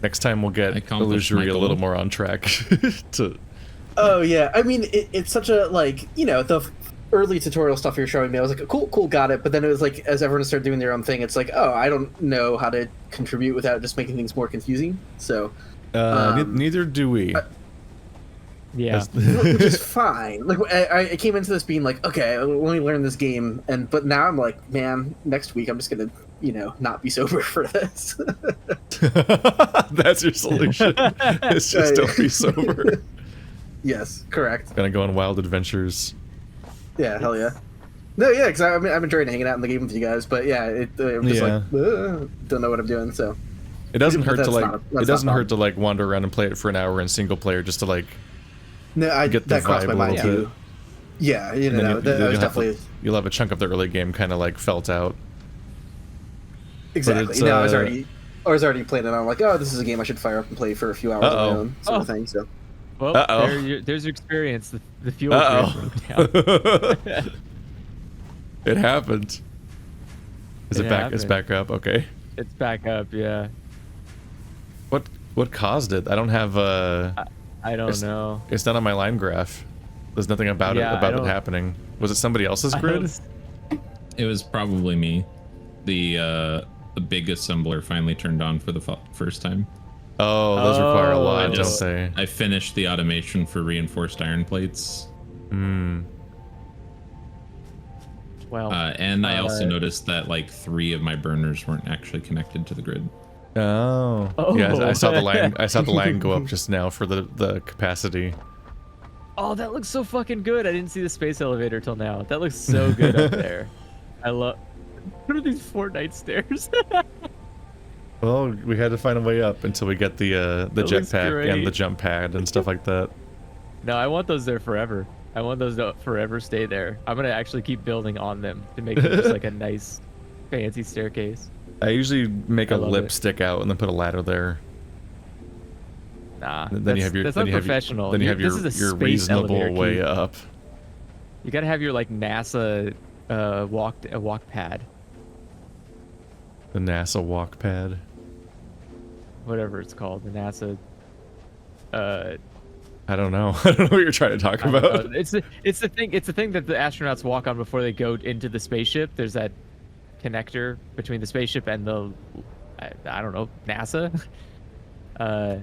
Speaker 2: Next time we'll get Illusory a little more on track.
Speaker 7: Oh yeah, I mean it's such a like the early tutorial stuff you're showing me. I was like, cool, got it. But then it was like as everyone started doing their own thing, it's like, oh, I don't know how to contribute without just making things more confusing. So
Speaker 2: neither do we.
Speaker 5: Yeah,
Speaker 7: which is fine. Like I came into this being like, okay, let me learn this game, but now I'm like, man, next week I'm just gonna not be sober for this.
Speaker 2: That's your solution. It's just don't be sober.
Speaker 7: Yes, correct.
Speaker 2: Gonna go on wild adventures.
Speaker 7: Yeah, hell yeah. No, yeah, because I'm enjoying hanging out in the game with you guys, but yeah, I'm just like, don't know what I'm doing, so.
Speaker 2: It doesn't hurt to like wander around and play it for an hour in single player just to like.
Speaker 7: No,
Speaker 2: get the
Speaker 7: that crossed my
Speaker 2: vibe
Speaker 7: mind
Speaker 2: a little
Speaker 7: too. Yeah, that was definitely.
Speaker 2: You'll have a chunk of the early game kind of like felt out.
Speaker 7: Exactly. No, I was already playing it. I'm like, oh, this is a game I should fire up and play for a few hours on my own, sort of thing. So.
Speaker 5: Well, there's your experience. The fuel grid broke down.
Speaker 2: It happened. Is it back? It's back up. Okay.
Speaker 5: It's back up. Yeah.
Speaker 2: What caused it? I don't have
Speaker 5: I don't know.
Speaker 2: It's not on my line graph. There's nothing about it happening. Was it somebody else's grid?
Speaker 6: It was probably me. The big assembler finally turned on for the first time.
Speaker 2: Oh, those require a lot, don't they?
Speaker 6: I finished the automation for reinforced iron plates.
Speaker 5: Well,
Speaker 6: and I also noticed that like 3 of my burners weren't actually connected to the grid.
Speaker 2: Oh. Yeah, I saw the line. I saw the line go up just now for the capacity.
Speaker 5: Oh, that looks so fucking good. I didn't see the space elevator till now. That looks so good up there. I love. What are these Fortnite stairs?
Speaker 2: Well, we had to find a way up until we get the jetpack and the jump pad and stuff like that.
Speaker 5: No, I want those there forever. I want those to forever stay there. I'm gonna actually keep building on them to make it just like a nice, fancy staircase.
Speaker 2: I usually make a lip stick out and then put a ladder there.
Speaker 5: Nah,
Speaker 2: then you have your
Speaker 5: that's unprofessional.
Speaker 2: Then you have your reasonable way up.
Speaker 5: You gotta have your like NASA walk pad.
Speaker 2: The NASA walk pad.
Speaker 5: Whatever it's called, the NASA.
Speaker 2: I I don't know. I don't know what you're trying to talk about.
Speaker 5: It's the thing that the astronauts walk on before they go into the spaceship. There's that connector between the spaceship and the I don't know, NASA. I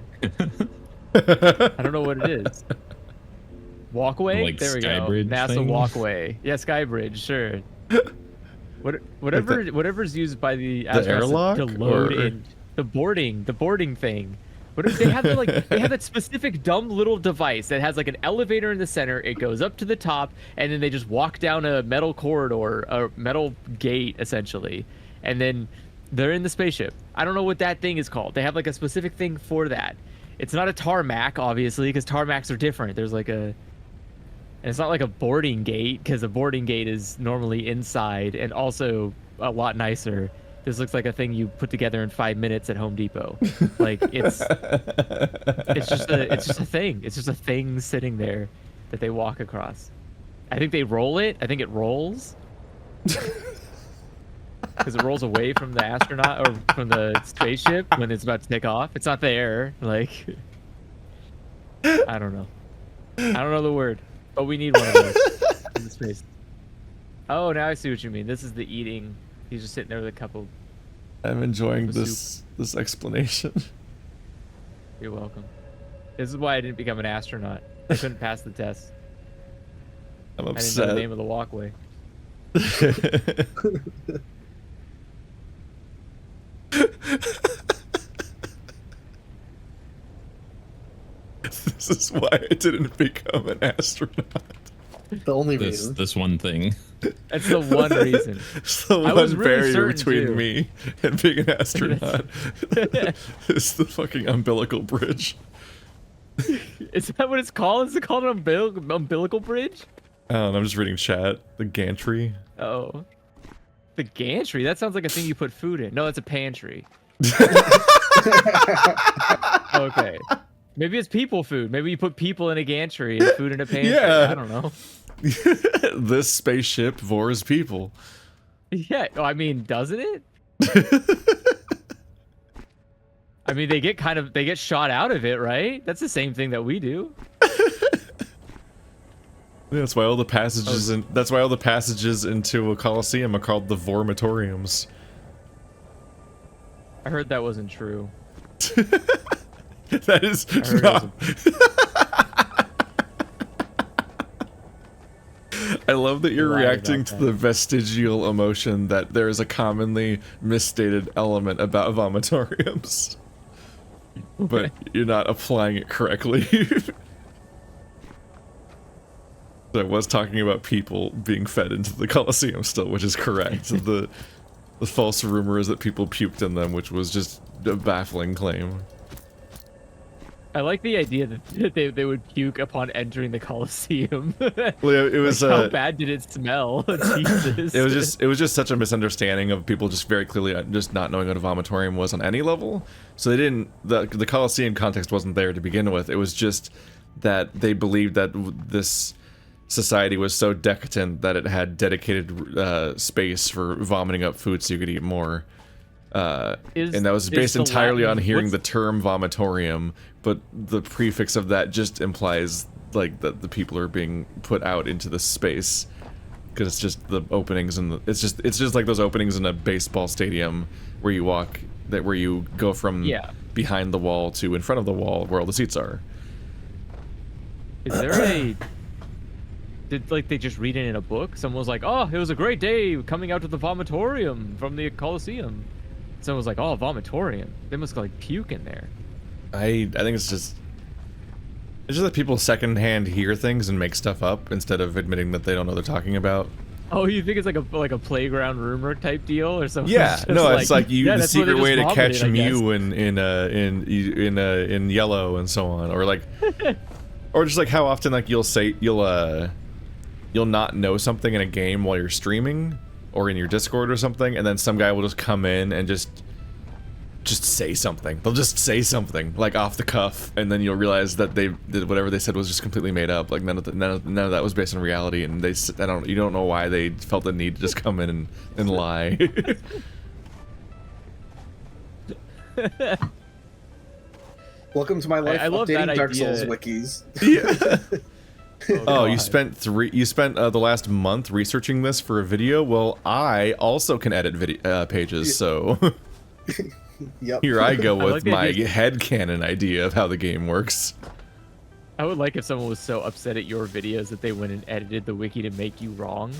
Speaker 5: don't know what it is. Walkway?
Speaker 6: Like
Speaker 5: there we
Speaker 6: Sky
Speaker 5: go.
Speaker 6: Bridge
Speaker 5: NASA
Speaker 6: thing?
Speaker 5: walkway. Yeah, Sky Bridge, sure. Whatever's used by the astronauts
Speaker 2: airlock,
Speaker 5: to load
Speaker 2: or-
Speaker 5: in the boarding thing. But they have they have that specific dumb little device that has like an elevator in the center. It goes up to the top, and then they just walk down a metal corridor, a metal gate essentially, and then they're in the spaceship. I don't know what that thing is called. They have like a specific thing for that. It's not a tarmac, obviously, because tarmacs are different. There's like and it's not like a boarding gate, because a boarding gate is normally inside and also a lot nicer. This looks like a thing you put together in 5 minutes at Home Depot. Like it's just a thing. It's just a thing sitting there that they walk across. I think they roll it. I think it rolls. Because it rolls away from the astronaut or from the spaceship when it's about to take off. It's not there. Like, I don't know. I don't know the word, but we need one of those in the space. Oh, now I see what you mean. This is the eating. He's just sitting there with a cup of.
Speaker 2: I'm enjoying
Speaker 5: The
Speaker 2: this explanation.
Speaker 5: You're welcome. This is why I didn't become an astronaut. I couldn't pass the test.
Speaker 2: I'm
Speaker 5: I didn't know the
Speaker 2: upset.
Speaker 5: name of the walkway.
Speaker 2: This is why I didn't become an astronaut.
Speaker 7: The only reason.
Speaker 6: This one thing.
Speaker 5: That's the one reason.
Speaker 2: It's the
Speaker 5: I
Speaker 2: one
Speaker 5: was really
Speaker 2: barrier
Speaker 5: certain,
Speaker 2: between
Speaker 5: too.
Speaker 2: me and being an astronaut. It's the fucking umbilical bridge.
Speaker 5: Is that what it's called? Is it called an umbilical bridge?
Speaker 2: I don't know, I'm just reading chat. The gantry.
Speaker 5: Oh. The gantry? That sounds like a thing you put food in. No, it's a pantry. Okay. Maybe it's people food. Maybe you put people in a gantry and food in a pantry.
Speaker 2: Yeah.
Speaker 5: I don't know.
Speaker 2: This spaceship vores people.
Speaker 5: Yeah, I mean, doesn't it? I mean, they get shot out of it, right? That's the same thing that we do.
Speaker 2: That's why all the passages that's why all the passages into a coliseum are called the vormatoriums.
Speaker 5: I heard that wasn't true.
Speaker 2: That is
Speaker 5: I heard
Speaker 2: not. I love that you're
Speaker 5: Lied
Speaker 2: reacting
Speaker 5: about
Speaker 2: to
Speaker 5: that.
Speaker 2: the vestigial emotion that there is a commonly misstated element about vomitoriums. But you're not applying it correctly. I was talking about people being fed into the Colosseum still, which is correct. The false rumor is that people puked in them, which was just a baffling claim.
Speaker 5: I like the idea that they would puke upon entering the Colosseum.
Speaker 2: Well, it was
Speaker 5: Like, how bad did it smell? Jesus.
Speaker 2: it was just such a misunderstanding of people just very clearly just not knowing what a vomitorium was on any level. So they didn't the Colosseum context wasn't there to begin with. It was just that they believed that this society was so decadent that it had dedicated space for vomiting up food so you could eat more. And that was based
Speaker 5: the
Speaker 2: entirely
Speaker 5: Latin-
Speaker 2: on hearing
Speaker 5: what's-
Speaker 2: the term vomitorium, but the prefix of that just implies like that the people are being put out into the space because it's just the openings and it's just like those openings in a baseball stadium where you walk where you go from behind the wall to in front of the wall where all the seats are.
Speaker 5: Is there did they just read it in a book? Someone was like, "Oh, it was a great day coming out to the vomitorium from the Colosseum." Someone was like, "Oh, vomitorium. They must like puke in there."
Speaker 2: I think it's just that people secondhand hear things and make stuff up instead of admitting that they don't know what they're talking about.
Speaker 5: Oh, you think it's like a playground rumor type deal or something?
Speaker 2: Yeah, no, it's like
Speaker 5: yeah,
Speaker 2: the
Speaker 5: that's where they
Speaker 2: secret way
Speaker 5: just
Speaker 2: to catch
Speaker 5: vomited, I guess.
Speaker 2: Mew in yellow and so on, or like, or just like how often like you'll not know something in a game while you're streaming or in your Discord or something, and then some guy will just come in and just say something. They'll just say something like off the cuff, and then you'll realize that whatever they said was just completely made up. Like none of that was based on reality, and you don't know why they felt the need to just come in and lie.
Speaker 7: Welcome to my life
Speaker 5: I love that
Speaker 7: updating Dark
Speaker 5: idea.
Speaker 7: Souls wikis.
Speaker 2: Yeah. Oh, you
Speaker 5: God.
Speaker 2: spent the last month researching this for a video? Well, I also can edit video pages, so
Speaker 7: Yep.
Speaker 2: here I go
Speaker 5: I
Speaker 2: with
Speaker 5: like the
Speaker 2: my
Speaker 5: idea.
Speaker 2: headcanon idea of how the game works.
Speaker 5: I would like if someone was so upset at your videos that they went and edited the wiki to make you wrong.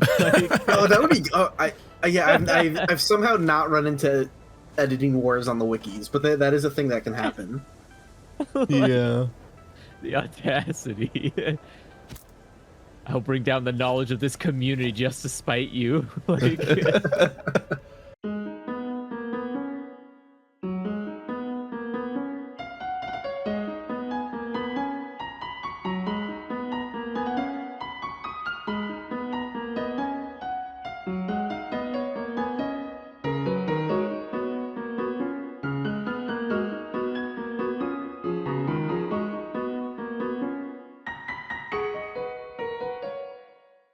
Speaker 7: Oh, that would be. Oh, I've somehow not run into editing wars on the wikis, but that is a thing that can happen.
Speaker 2: Yeah.
Speaker 5: The audacity. I'll bring down the knowledge of this community just to spite you. Like,